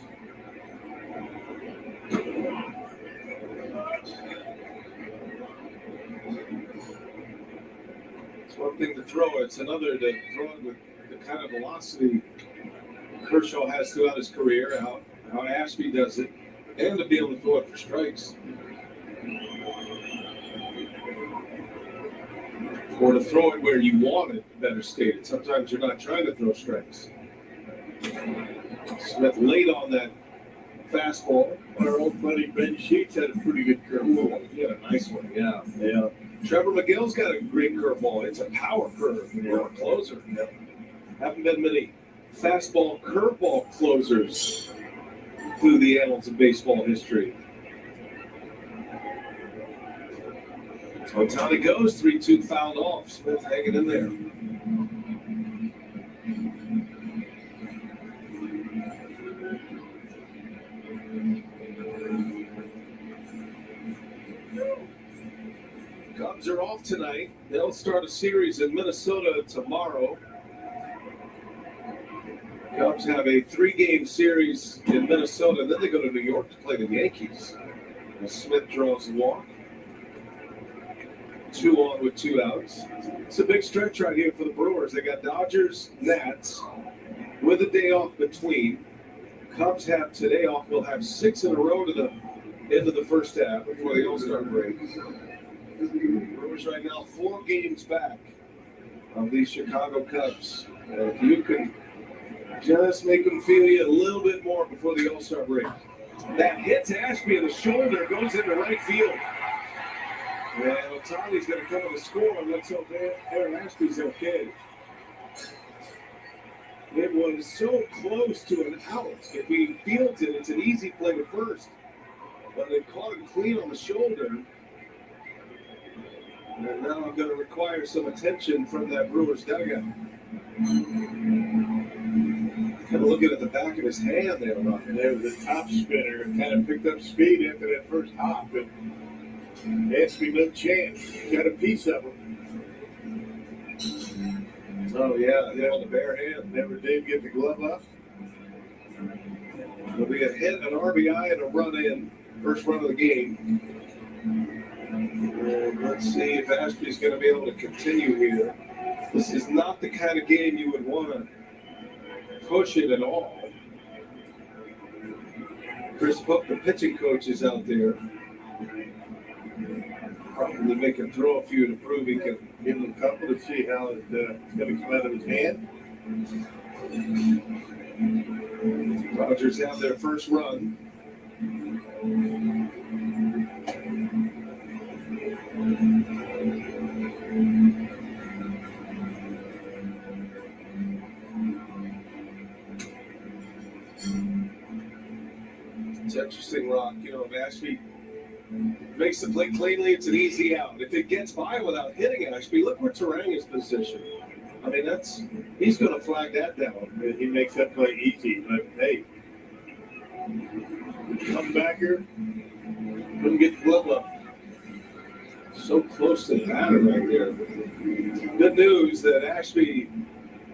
It's one thing to throw it, it's another to throw it with the kind of velocity Kershaw has throughout his career, how Ashby does it, and to be able to throw it for strikes. Or to throw it where you want it, better stated. Sometimes you're not trying to throw strikes. Smith late on that fastball. Our old buddy Ben Sheets had a pretty good curveball. He had a nice one, yeah. Yeah. Trevor McGill's got a great curveball. It's a power curve when you're a closer. Yeah. Haven't been many fastball curveball closers through the annals of baseball history. Otani goes 3-2 fouled off. Smith hanging in there. Cubs are off tonight. They'll start a series in Minnesota tomorrow. Cubs have a 3-game series in Minnesota. Then they go to New York to play the Yankees. And Smith draws a walk. 2 on with 2 outs. It's a big stretch right here for the Brewers. They got Dodgers, Nats, with a day off between. Cubs have today off. We'll have 6 in a row to the end of the first half before the All-Star break. Brewers right now 4 games back of these Chicago Cubs. And if you can just make them feel you a little bit more before the All-Star break. That hit to Ashby in the shoulder goes into right field. And Otani's going to come on the score, and let's hope Aaron Ashby's okay. It was so close to an out. If he fields it, it's an easy play to first. But they caught him clean on the shoulder. And now I'm going to require some attention from that Brewers dugout. Kind of looking at the back of his hand there, Rock. And there was a top spinner. Kind of picked up speed after that first hop. And Ashby no chance. Got a piece of him. Oh, yeah, on the bare hand. Never did get the glove up. There'll be a hit, an RBI, and a run in. First run of the game. And let's see if Ashby's going to be able to continue here. This is not the kind of game you would want to push it at all. Chris Pope, the pitching coach, is out there. Probably make him throw a few to prove he can. Give him a couple to see how it's going to come out of his hand. Dodgers have their first run. It's interesting, Rock. You know, if Ashby makes the play cleanly, it's an easy out. If it gets by without hitting Ashby, look where Terang is positioned. I mean, he's going to flag that down. He makes that play easy, but hey, Comebacker. Couldn't get the glove up. So close to the batter right there. Good news that Ashby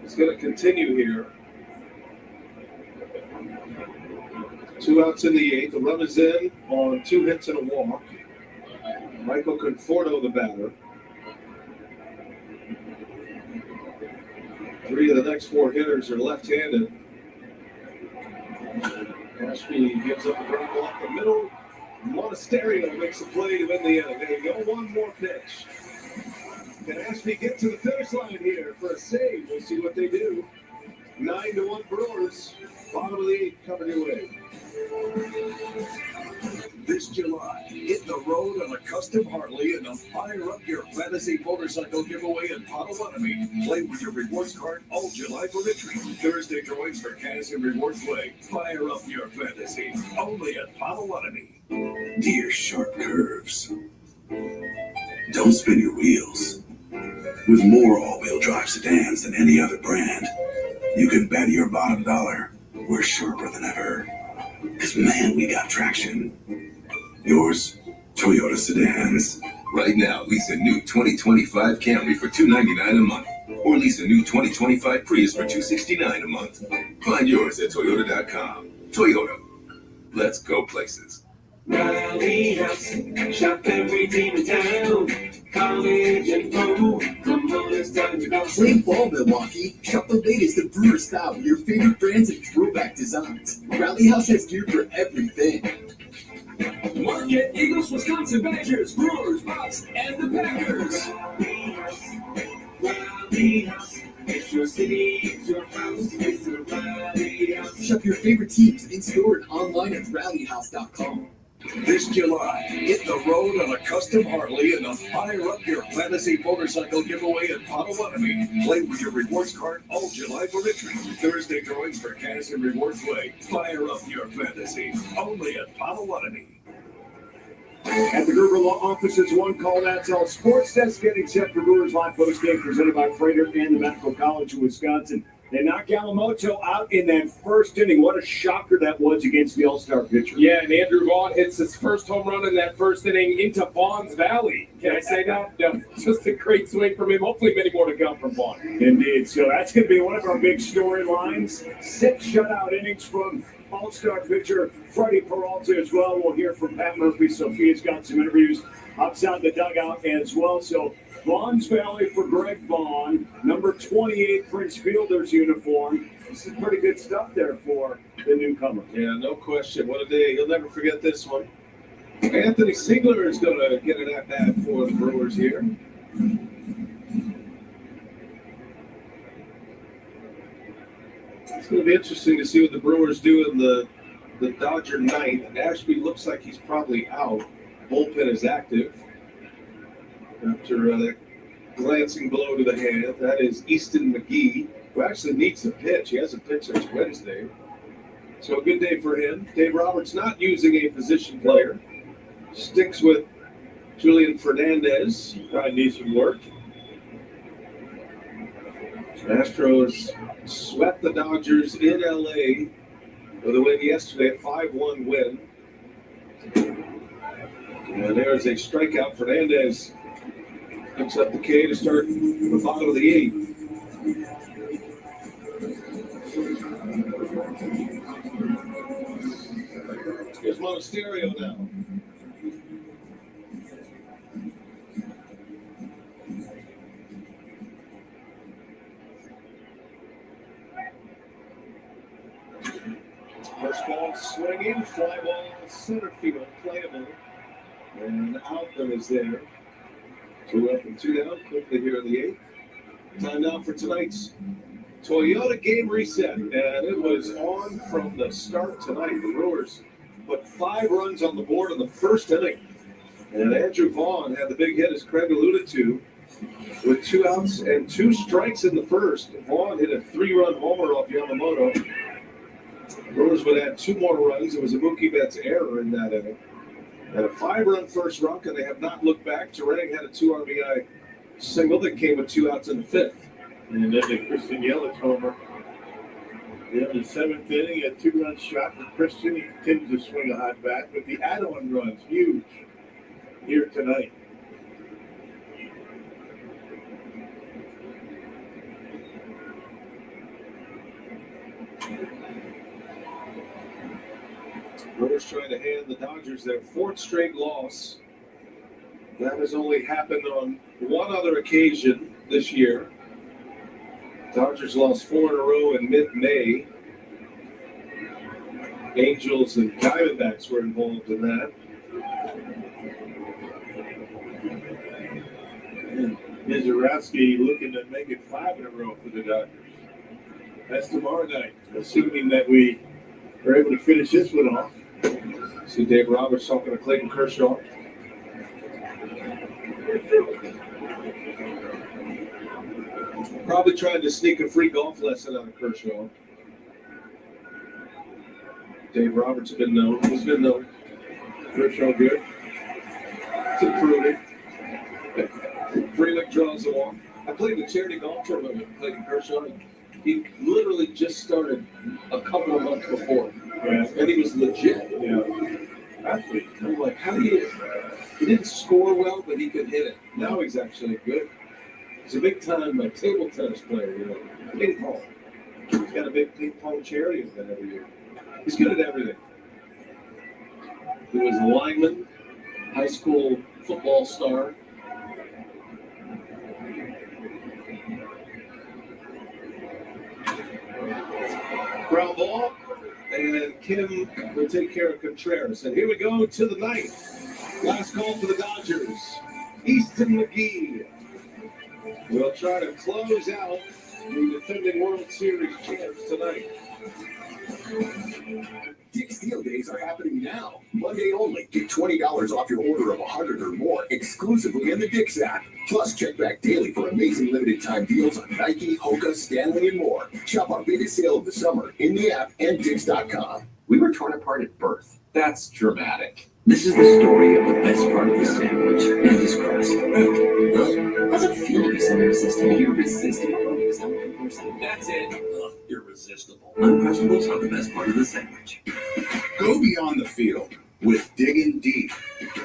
is going to continue here. 2 outs in the 8th. The run is in on 2 hits and a walk. Michael Conforto, the batter. 3 of the next 4 hitters are left-handed. Ashby gives up a ground ball up the middle. Monasterio makes a play to win the inning. There you go, one more pitch. Can Ashby get to the finish line here for a save? We'll see what they do. 9-1 Brewers. Bottom of the 8th coming your way. This July, hit the road on a custom Harley and fire up your fantasy motorcycle giveaway at Potawatomi. Play with your rewards card all July for entry. Thursday drawings for cash and rewards play. Fire up your fantasy. Only at Potawatomi. Dear sharp curves. Don't spin your wheels. With more all-wheel drive sedans than any other brand, you can bet your bottom dollar we're sharper than ever. Because man, we got traction. Yours, Toyota Sedans. Right now, lease a new 2025 Camry for $299 a month. Or lease a new 2025 Prius for $269 a month. Find yours at Toyota.com. Toyota. Let's go places. Rally House, shop every team in town. College and pro, come on, it's time to go. Play ball, Milwaukee. Shop the latest in Brewer style with your favorite brands and throwback designs. Rally House has gear for everything. Market Eagles, Wisconsin Badgers, Brewers, Bucks, and the Packers. Rally House, it's your city, it's your house, it's the Rally House. Shop your favorite teams in-store and online at rallyhouse.com. This July, hit the road on a custom Harley and fire up your fantasy motorcycle giveaway at Potawatomi. Play with your rewards card all July for entry. Thursday drawings for cash and rewards play. Fire up your fantasy. Only at Potawatomi. At the Gerber Law Office's One Call That's All Sports Desk, getting set for Brewers Live Post Game presented by Freighter and the Medical College of Wisconsin. They knocked Yamamoto out in that first inning. What a shocker that was against the All-Star pitcher. Yeah, and Andrew Vaughn hits his first home run in that first inning into Vaughn's Valley. Can I say that? No, just a great swing from him. Hopefully many more to come from Vaughn. Indeed. So that's going to be one of our big storylines. 6 shutout innings from All-Star pitcher Freddie Peralta as well. We'll hear from Pat Murphy. Sophia's got some interviews outside the dugout as well. So Vaughn's Valley for Greg Vaughn, number 28 Prince Fielder's uniform. This is pretty good stuff there for the newcomer. Yeah, no question. What a day. You'll never forget this one. Anthony Siegler is going to get an at-bat for the Brewers here. It's going to be interesting to see what the Brewers do in the Dodger ninth. Ashby looks like he's probably out. Bullpen is active. After that glancing blow to the hand, that is Easton McGee, who actually needs to pitch. He hasn't pitched since Wednesday. So a good day for him. Dave Roberts not using a position player. Sticks with Julian Fernandez. Probably needs some work. Astros swept the Dodgers in L.A. with a win yesterday, a 5-1 win. And there's a strikeout. Fernandez picks up the K to start the bottom of the 8th. Here's Monasterio now. First ball swinging, fly ball center field, playable. And Outcome is there. 2 up and 2 down, quickly here in the 8th. Time now for tonight's Toyota game reset. And it was on from the start tonight. The Brewers put 5 runs on the board in the first inning. And Andrew Vaughn had the big hit, as Craig alluded to, with 2 outs and 2 strikes in the first. Vaughn hit a 3-run homer off Yamamoto. The Brewers would add 2 more runs. It was a Mookie Betts error in that inning. And a 5-run first run, and they have not looked back. Turang had a 2 RBI single that came with 2 outs in the 5th. And then the Christian Yelich homer. Yeah, the seventh inning, a 2-run shot for Christian. He continues to swing a hot bat, but the add-on runs huge here tonight. Brewers trying to hand the Dodgers their fourth straight loss. That has only happened on one other occasion this year. Dodgers lost 4 in a row in mid-May. Angels and Diamondbacks were involved in that. And Mizorowski looking to make it 5 in a row for the Dodgers. That's tomorrow night, assuming that we are able to finish this one off. See Dave Roberts talking to Clayton Kershaw. Probably trying to sneak a free golf lesson out of Kershaw. Dave Roberts has been known. He's been known. Kershaw good. It's improving. Freeland draws the walk. I played the charity golf tournament with Clayton Kershaw. He literally just started a couple of months before. Yeah. And he was legit. Yeah. Athlete. I'm like, how do you... He didn't score well, but he could hit it. Now he's actually good. He's a big-time table tennis player, you know. Ping pong. He's got a big ping pong charity event every year. He's good at everything. He was a lineman, high school football star. Ground ball, and Kim will take care of Contreras. And here we go to the ninth. Last call for the Dodgers. Easton McGee will try to close out the defending World Series champs tonight. Dick's Deal Days are happening now. Monday only. Get $20 off your order of 100 or more exclusively in the Dick's app. Plus, check back daily for amazing limited time deals on Nike, Hoka, Stanley, and more. Shop our biggest sale of the summer in the app and Dicks.com. We were torn apart at birth. That's dramatic. This is the story of the best part of the sandwich and his crust. How's it feel to be so irresistible? That's it. Irresistible. Uncrustables are the best part of the sandwich. Go beyond the field with Digging Deep.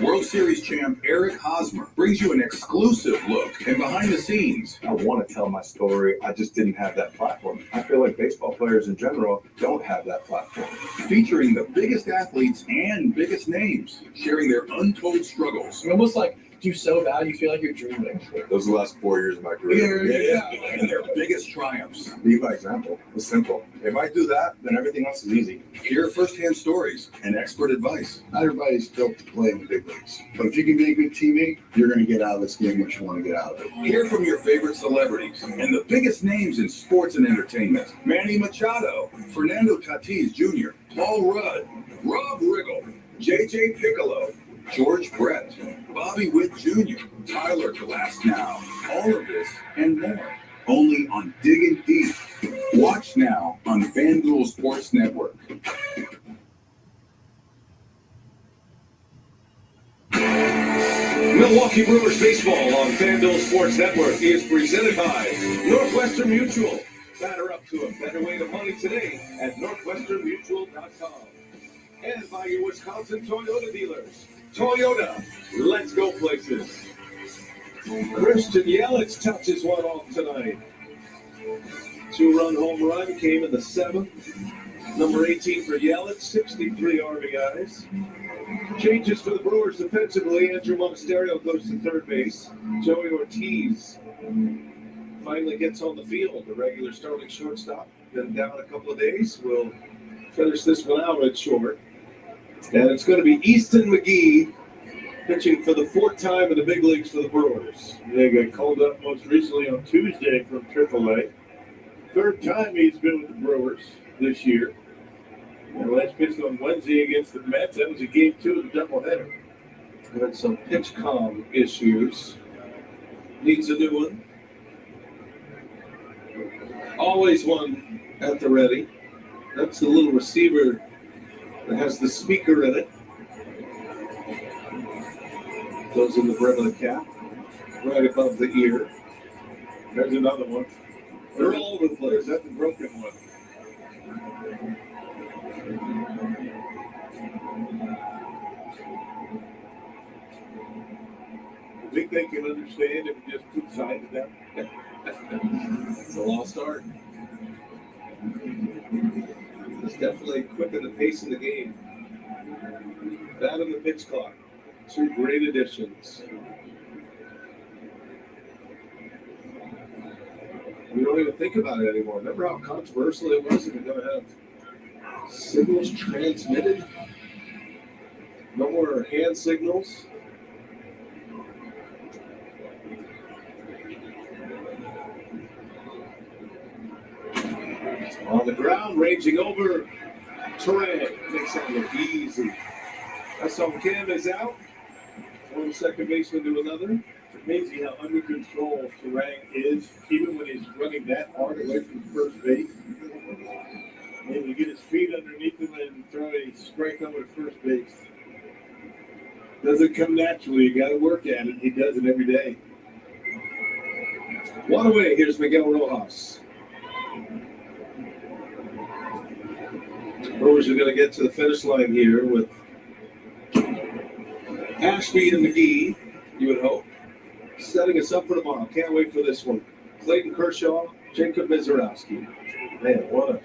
World Series champ Eric Hosmer brings you an exclusive look and behind the scenes. I want to tell my story. I just didn't have that platform. I feel like baseball players in general don't have that platform. Featuring the biggest athletes and biggest names, sharing their untold struggles. Almost like do so bad you feel like you're dreaming. Those are the last 4 years of my career. And their biggest triumphs. Lead by example. It's simple. If I do that, then everything else is easy. Hear firsthand stories and expert advice. Not everybody's built to play in the big leagues. But if you can be a good teammate, you're going to get out of this game what you want to get out of it. Hear from your favorite celebrities and the biggest names in sports and entertainment. Manny Machado, Fernando Tatis Jr., Paul Rudd, Rob Riggle, J.J. Piccolo, George Brett, Bobby Witt Jr., Tyler Glasnow. All of this and more. Only on Digging Deep. Watch now on FanDuel Sports Network. Milwaukee Brewers baseball on FanDuel Sports Network is presented by Northwestern Mutual. Batter up to a better way to money today at northwesternmutual.com. And by your Wisconsin Toyota dealers. Toyota, let's go places. Christian Yelich touches one off tonight. 2-run home run came in the 7th. Number 18 for Yelich, 63 RBIs. Changes for the Brewers defensively. Andrew Monasterio goes to third base. Joey Ortiz finally gets on the field. The regular starting shortstop. Been down a couple of days. We'll finish this one out at short. And it's going to be Easton McGee pitching for the 4th time in the big leagues for the Brewers. They got called up most recently on Tuesday from AAA. 3rd time he's been with the Brewers this year. And last pitched on Wednesday against the Mets. That was a game 2 of the doubleheader. Had some pitch comm issues. Needs a new one. Always one at the ready. That's the little receiver that has the speaker in it. Goes in the brim of the cap, right above the ear. There's another one. They're all over the place. That's the broken one. I think they can understand if we just put sides down. It's a lost art. It's definitely quickened the pace of the game. That and the pitch clock. Two great additions. We don't even think about it anymore. Remember how controversial it was that we're going to have signals transmitted? No more hand signals. On the ground, ranging over. Turang makes that look easy. That's on Cam is out. One second baseman to another. It's amazing how under control Turang is, even when he's running that hard away from first base. Maybe to get his feet underneath him and throw a strike over to first base. Doesn't come naturally. You got to work at it. He does it every day. One away. Here's Miguel Rojas. Brewers are going to get to the finish line here with Ashby and McGee, you would hope, setting us up for tomorrow. Can't wait for this one. Clayton Kershaw, Jacob Mizorowski. Man, what a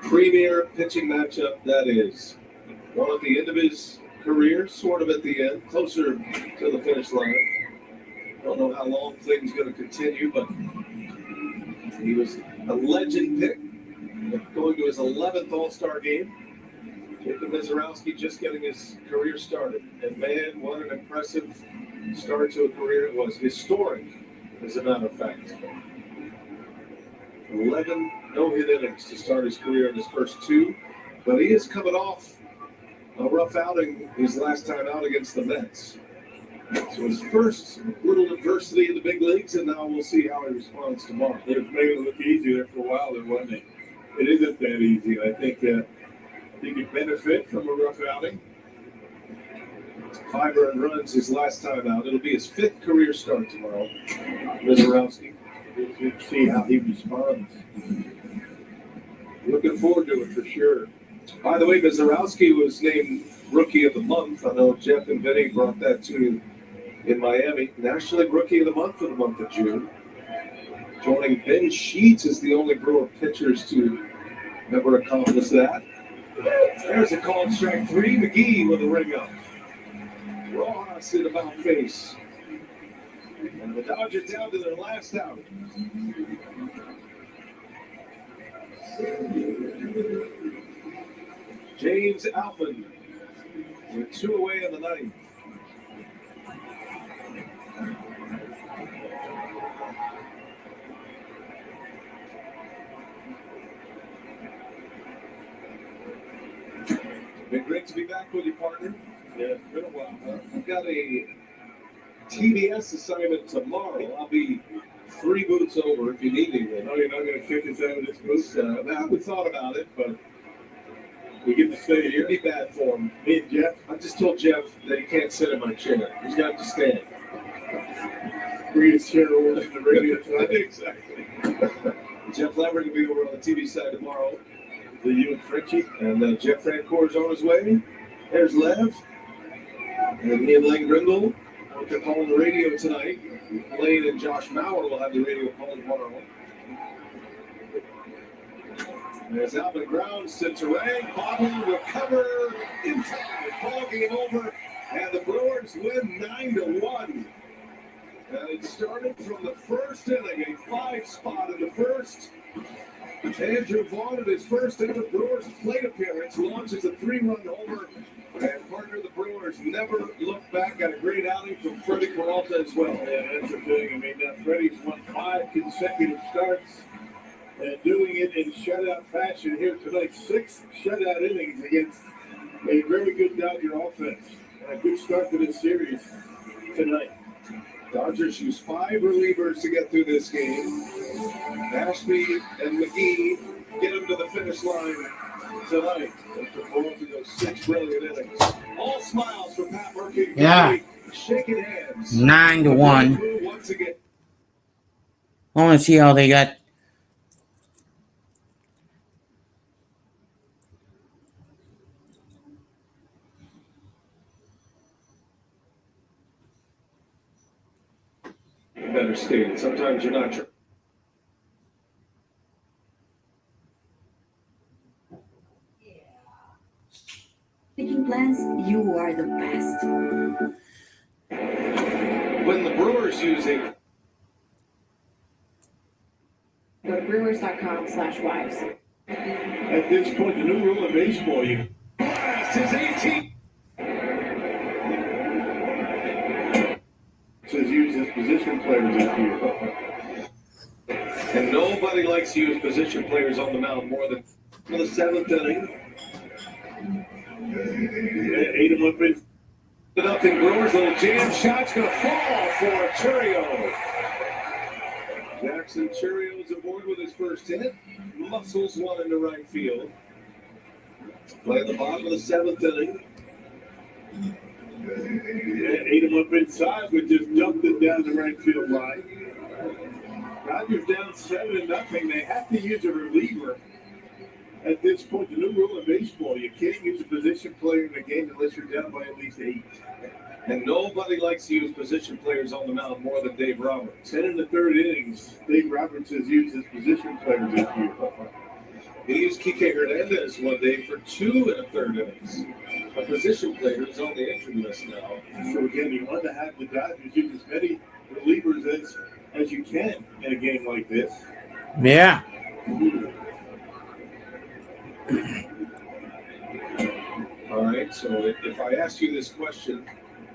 premier pitching matchup that is. One at the end of his career, sort of at the end, closer to the finish line. Don't know how long Clayton's going to continue, but he was a legend pick, going to his 11th All-Star game. Jacob Mizorowski just getting his career started. And man, what an impressive start to a career. It was historic, as a matter of fact. 11 no-hit innings to start his career in his first two. But he is coming off a rough outing his last time out against the Mets. So his first little adversity in the big leagues, and now we'll see how he responds tomorrow. It was making it look easy there for a while, there wasn't it? It isn't that easy. I think he could benefit from a rough outing. 5 earned runs his last time out. It'll be his 5th career start tomorrow. Mizorowski. We'll see how he responds. Looking forward to it for sure. By the way, Mizorowski was named Rookie of the Month. I know Jeff and Vinny brought that to you in Miami. National League Rookie of the Month for the month of June. Joining Ben Sheets as the only Brewer pitchers to ever accomplish that. There's a call, strike 3. McGee with a ring up. Rojas in about face. And the Dodgers down to their last out. James Outman with 2 away in the 9th. Been great to be back with you, partner. Yeah, it's been a while, huh? I've got a TBS assignment tomorrow. I'll be 3 booths over if you need anything. Oh, you're not going to kick us out of this booth? We thought about it, but we get to stay here. It'd be bad for him. Me and Jeff? I just told Jeff that he can't sit in my chair. He's got to stand. Bring his chair over to the radio tonight. Exactly. Jeff Levering will be over on the TV side tomorrow. The you and Frenchie. And Jeff Francoeur is on his way. There's Lev. And me and Lane Grindle. They're calling the radio tonight. Lane and Josh Mauer will have the radio call tomorrow. There's Alvin Grounds to Turang. Bobble recover in time. Ball game over. And the Brewers win 9-1. And it started from the first inning, a 5 spot in the first. Andrew Vaughn at his first ever Brewers plate appearance launches a 3-run homer. And partner, the Brewers never looked back. Got a great outing from Freddie Peralta as well. Yeah, that's the thing. I mean, Freddie's won 5 consecutive starts and doing it in shutout fashion here tonight. 6 shutout innings against a very good Dodger offense. A good start to this series tonight. Dodgers use 5 relievers to get through this game. Ashby and McGee get them to the finish line tonight. After Peralta goes 6 brilliant innings. All smiles for Pat Murphy. Yeah. Shaking hands. 9-1. Once again. I want to see how they got better stated. Sometimes you're not sure. Making plans, you are the best. When the Brewers use a Go to brewers.com/wives. At this point, the new rule in baseball, you blast his 18. Says use his position players this year. And nobody likes to use position players on the mound more than for the seventh inning. 8 of them up in. Nothing Brewers, little jam shot's going to fall for Churio. Jackson Churio's aboard with his first hit. Muscles one into right field. Play at the bottom of the seventh inning. 8 of them up inside, but just dumped it down the right field line. Dodgers down 7-0. They have to use a reliever. At this point, the new rule in baseball, you can't use a position player in the game unless you're down by at least 8. And nobody likes to use position players on the mound more than Dave Roberts. 10 in the third innings, Dave Roberts has used his position players this year. He used Kike Hernandez one day for 2 in the third innings. A position player is on the injury list now. So again, you want to have the Dodgers use as many relievers as you can in a game like this. Yeah. All right, so if I asked you this question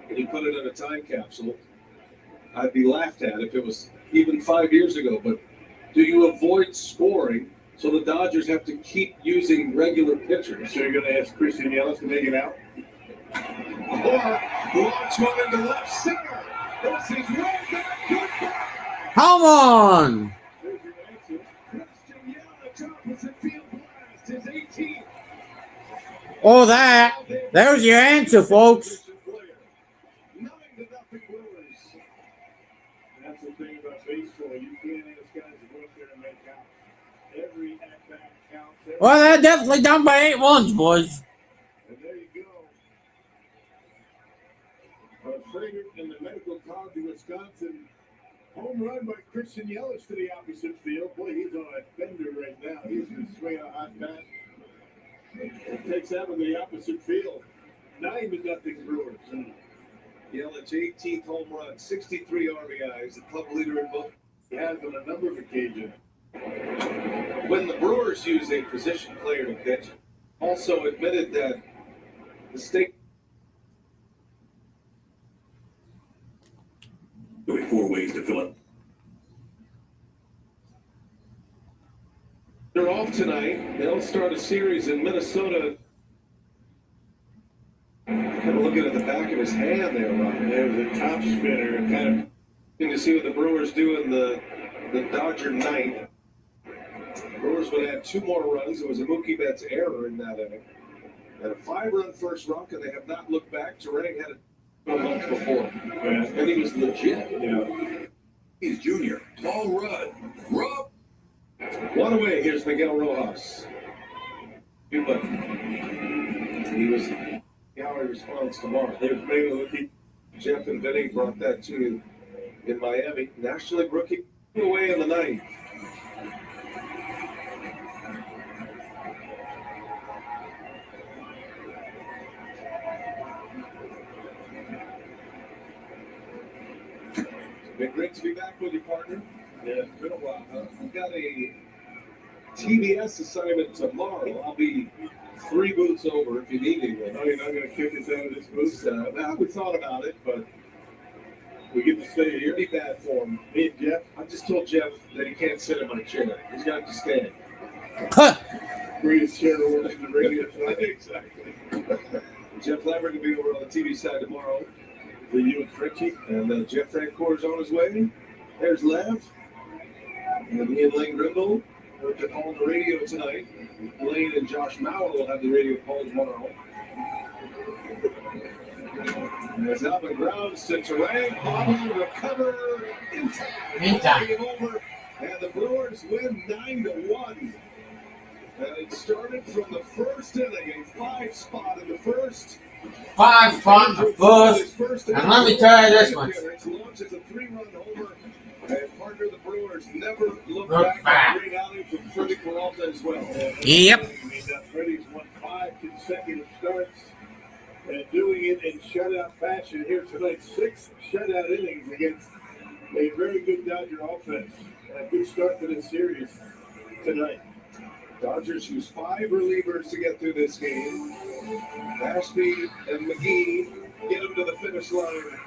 and you put it in a time capsule, I'd be laughed at if it was even 5 years ago. But do you avoid scoring so the Dodgers have to keep using regular pitchers? So you're going to ask Christian Yelich to make it out? Or launch one into left center. This is right back. Goodbye. Come on. There's your answer. Christian Yelich, opposite field blast, his 18th. Oh, that. There's your answer, folks. 9-0 Brewers. That's the thing about baseball. You can't ask guys to go up there and make out. Every at-bat counts. Well, they're definitely done by 8 runs, boys. And there you go. Our favorite in the Medical College of Wisconsin. Home run by Christian Yelich to the opposite field. Boy, he's on a bender right now. He's going to swing a hot bat. It takes that one to the opposite field. 9-0 Brewers. Yelich, 18th home run, 63 RBIs, the club leader in both. He has on a number of occasions. When the Brewers use a position player to pitch, also admitted that the state. There are 4 ways to fill up. They're off tonight. They'll start a series in Minnesota. Kind of looking at the back of his hand there, Ron. There's a top spinner. Kind of to see what the Brewers do in the Dodger ninth. Brewers would add 2 more runs. It was a Mookie Betts error in that inning. And a 5-run first run, and they have not looked back. Terang had it a month before. Yeah. And he was legit. Yeah. He's Junior. Paul Rudd. Rob. One away. Here's Miguel Rojas. But he was gallery response tomorrow. There's maybe Jeff and Vinny brought that to you in Miami. National League rookie away in the ninth. It's been great to be back with you, partner. Yeah, it's been a while. I've got a TBS assignment tomorrow. I'll be 3 booths over if you need anyone. No, you're not going to kick us out of this booth? Well, we thought about it, but we get to stay here. It'd be bad for him. Me and Jeff? I just told Jeff that he can't sit in my chair. He's got to stand. Bring his chair over to the radio side. Exactly. Jeff Lambert will be over on the TV side tomorrow. Then you and Frenchie. And Jeff Francoeur on his way. There's Lev. And me and Lane Grimble are on the radio tonight. Lane and Josh Mauer will have the radio call tomorrow. As Alvin grounds to Terang, Bobby recover in time. Over, and the Brewers win 9-1. And it started from the first inning, a 5-spot in the first. 5 spot in the first. And let me tell you this much. Launches a 3-run homer And partner, the Brewers never look back at a great outing from Freddie Peralta as well. Yep. Freddie's won 5 consecutive starts and doing it in shutout fashion here tonight. 6 shutout innings against a very good Dodger offense. A good start to this series tonight. Dodgers use 5 relievers to get through this game. Ashby and McGee get them to the finish line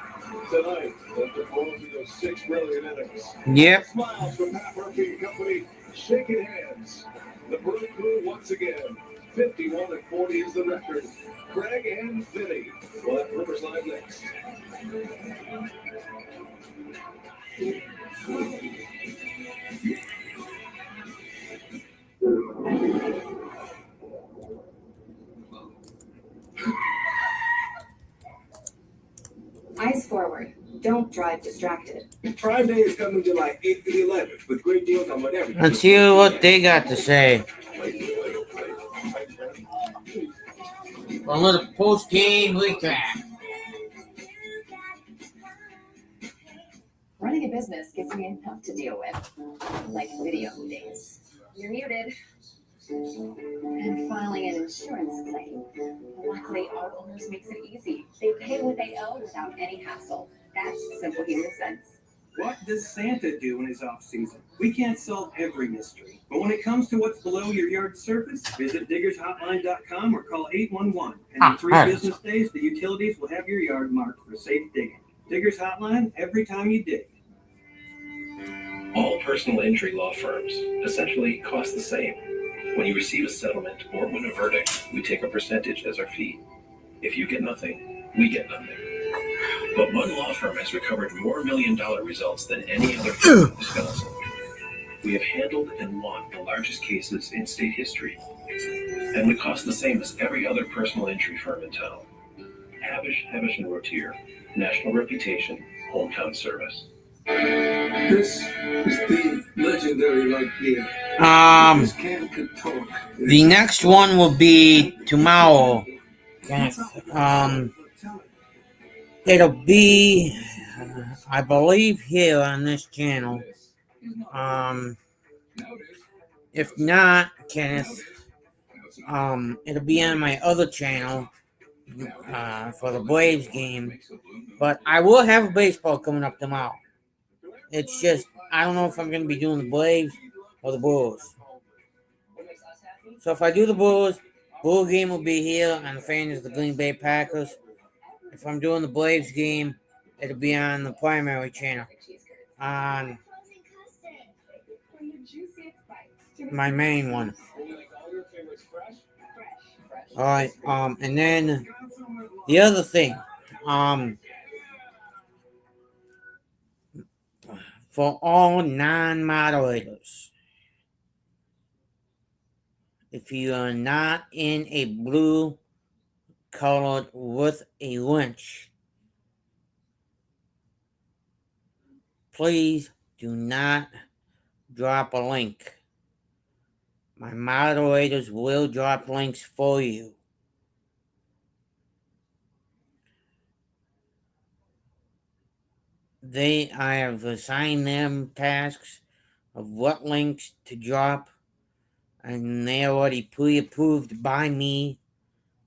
tonight. After Peralta goes 6 brilliant innings. Yep. Smiles from Pat Murphy and company, shaking hands. The Brew Crew once again. 51-40 is the record. Craig and Vinny will have Rivers Live next. Eyes forward. Don't drive distracted. Prime Day is coming July 8th to the 11th with great deals on whatever. Let's hear what they got to say. A little post-game recap. Running a business gives me enough to deal with, like video meetings. You're muted. And filing an insurance claim. Luckily, our owners makes it easy. They pay what they owe without any hassle. That's simple human sense. What does Santa do in his off-season? We can't solve every mystery. But when it comes to what's below your yard surface, visit diggershotline.com or call 811. And in 3 business days, the utilities will have your yard marked for safe digging. Diggers Hotline, every time you dig. All personal injury law firms essentially cost the same. When you receive a settlement or win a verdict, we take a percentage as our fee. If you get nothing, we get nothing. But one law firm has recovered more $1 million results than any other firm in Wisconsin. We have handled and won the largest cases in state history. And we cost the same as every other personal injury firm in town. Havish, Hevish & Rotier. National reputation, hometown service. This is the legendary light beer. This can could talk. The next one will be tomorrow. It'll be, I believe, here on this channel. If not, Kenneth, it'll be on my other channel for the Braves game. But I will have baseball coming up tomorrow. It's just, I don't know if I'm going to be doing the Braves or the Brewers. So if I do the Brewers, Brewer game will be here on the fans of the Green Bay Packers. If I'm doing the Braves game, it'll be on the primary channel. On my main one. Alright, and then the other thing, for all non-moderators, if you are not in a blue colored with a wrench, please do not drop a link. My moderators will drop links for you. I have assigned them tasks of what links to drop, and they already pre-approved by me.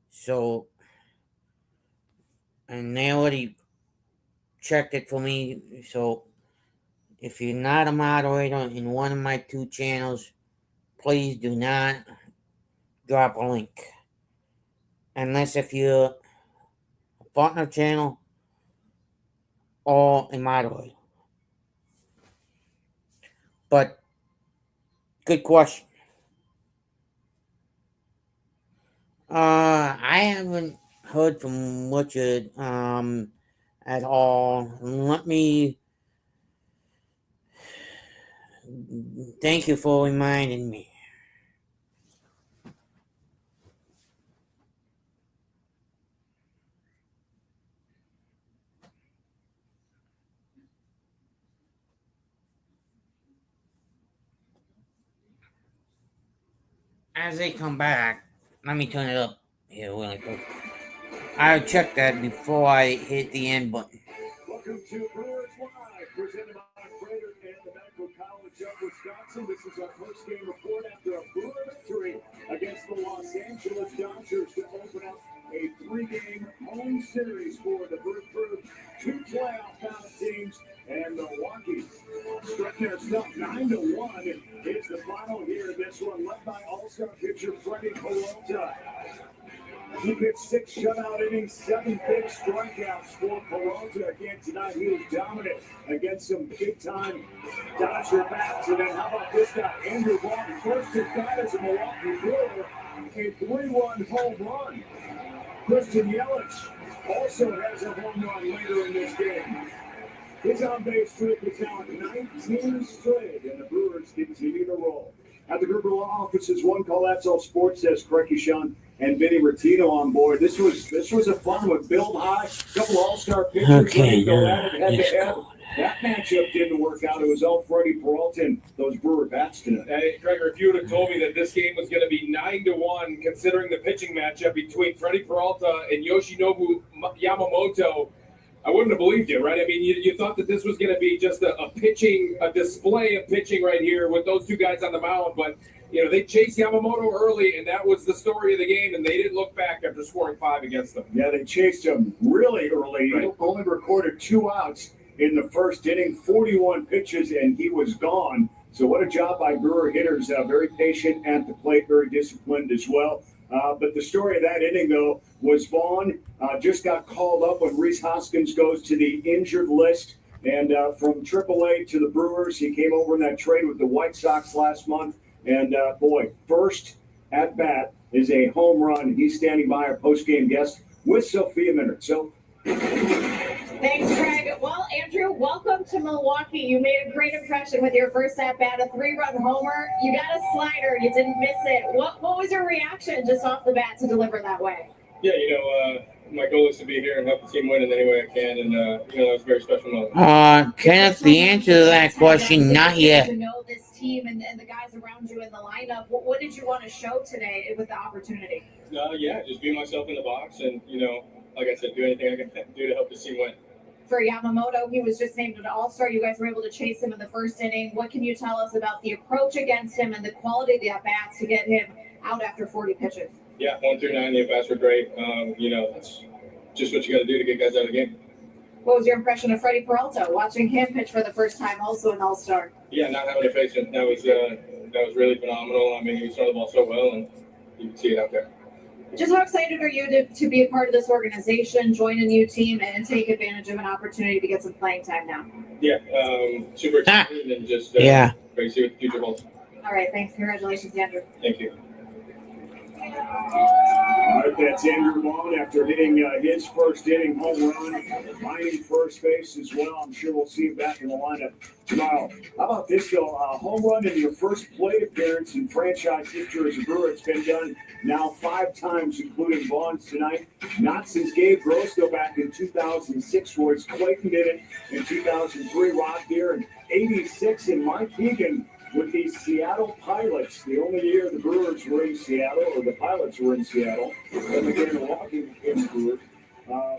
So, and they already checked it for me. So, if you're not a moderator in one of my 2 channels, please do not drop a link. Unless if you're a partner channel or a moderator. But, good question. I haven't heard from Richard at all. Let me thank you for reminding me. As they come back, let me turn it up here really quick. I'll check that before I hit the end button. Welcome to Brewers Live, presented by Frederick and the Medical College of Wisconsin. This is our post-game report after a Brewer victory against the Los Angeles Dodgers to open up a 3-game home series for the Brew Crew. 2 playoff-bound teams, and Milwaukee strutting their stuff 9-1 is the final here. This one led by All-Star pitcher Freddie Peralta. He pitched 6 shutout innings, 7 big strikeouts for Peralta. Again tonight, he was dominant against some big-time Dodger bats. And then how about this guy, Andrew Vaughn, first at bat as a Milwaukee Brewer, a 3-run home run. Christian Yelich also has a home run later in this game. His on-base streak is now 19 straight, and the Brewers continue to roll. At the Gruber Law Offices, one call, that's all sports, says Craig Sean and Vinny Rottino on board. This was a fun one. Build high, couple all-star pitchers. Okay, go at it head-to-head. That matchup didn't work out. It was all Freddie Peralta and those Brewer bats tonight. Hey, Gregor, if you would have told me that this game was going to be 9-1, considering the pitching matchup between Freddie Peralta and Yoshinobu Yamamoto, I wouldn't have believed you, right? I mean, you thought that this was going to be just a display of pitching right here with those 2 guys on the mound, but they chased Yamamoto early, and that was the story of the game, and they didn't look back after scoring 5 against them. Yeah, they chased him really early. Right. He only recorded 2 outs in the first inning, 41 pitches, and he was gone. So what a job by Brewer hitters. Very patient at the plate, very disciplined as well. But the story of that inning, though, was Vaughn just got called up when Rhys Hoskins goes to the injured list. And from AAA to the Brewers, he came over in that trade with the White Sox last month. And, first at bat is a home run. He's standing by, our post-game guest, with Sophia Minard. So, thanks, Craig. Well, Andrew, welcome to Milwaukee. You made a great impression with your first at-bat, a 3-run homer. You got a slider. You didn't miss it. What was your reaction just off the bat to deliver that way? Yeah, my goal is to be here and help the team win in any way I can, and, that was a very special moment. Kenneth, the answer to that question, not yet. To know this team and the guys around you in the lineup, what did you want to show today with the opportunity? Just be myself in the box and, like I said, do anything I can do to help the team win. For Yamamoto, he was just named an all-star. You guys were able to chase him in the first inning. What can you tell us about the approach against him and the quality of the at-bats to get him out after 40 pitches? Yeah, 1 through 9, the at-bats were great. That's just what you got to do to get guys out of the game. What was your impression of Freddie Peralta, watching him pitch for the first time, also an all-star? Yeah, not having to face him, that was really phenomenal. I mean, he was throwing the ball so well, and you can see it out there. Just how excited are you to be a part of this organization, join a new team, and take advantage of an opportunity to get some playing time now? Yeah, super excited and just ready to see what the future holds. All right, thanks. Congratulations, Andrew. Thank you. All right, that's Andrew Vaughn after hitting his first inning home run, lining first base as well. I'm sure we'll see him back in the lineup tomorrow. How about this, though? Home run in your first plate appearance in franchise history as a Brewer. It's been done now 5 times, including Vaughn's tonight. Not since Gabe Gross, though, back in 2006, Royce Clayton did it in 2003, Rock Deere in 86, and Mike Hegan with the Seattle Pilots, the only year the Brewers were in Seattle, or the Pilots were in Seattle, and again, Milwaukee became the Brewers.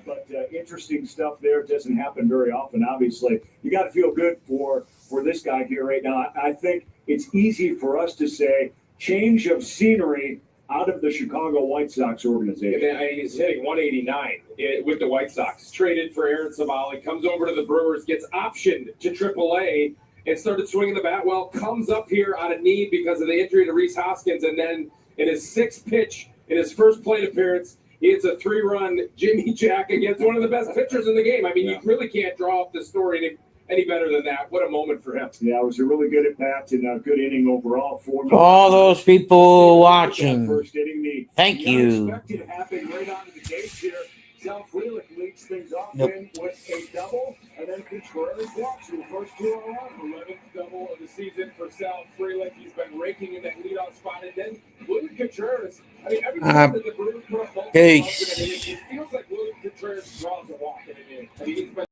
But interesting stuff there. It doesn't happen very often, obviously. You got to feel good for this guy here right now. I think it's easy for us to say change of scenery out of the Chicago White Sox organization. And he's hitting 189 with the White Sox. Traded for Aaron Savali, comes over to the Brewers, gets optioned to AAA, and started swinging the bat well, comes up here out of need because of the injury to Rhys Hoskins, and then in his 6th pitch, in his first plate appearance, he hits a 3-run Jimmy Jack against one of the best pitchers in the game. I mean, you really can't draw up the story any better than that. What a moment for him. Yeah, it was a really good at-bat and a good inning overall for me. All those people watching, first inning, thank you. Unexpected happened right out of the gates here. Sal Frelick leads things off in with a double, and then Contreras walks in the first 2 in a row. 11th double of the season for Sal Frelick. He's been raking in that leadoff spot, and then William Contreras. I mean, every time that the Brewers put up both, it feels like William Contreras draws a walk in the game. I mean, he's been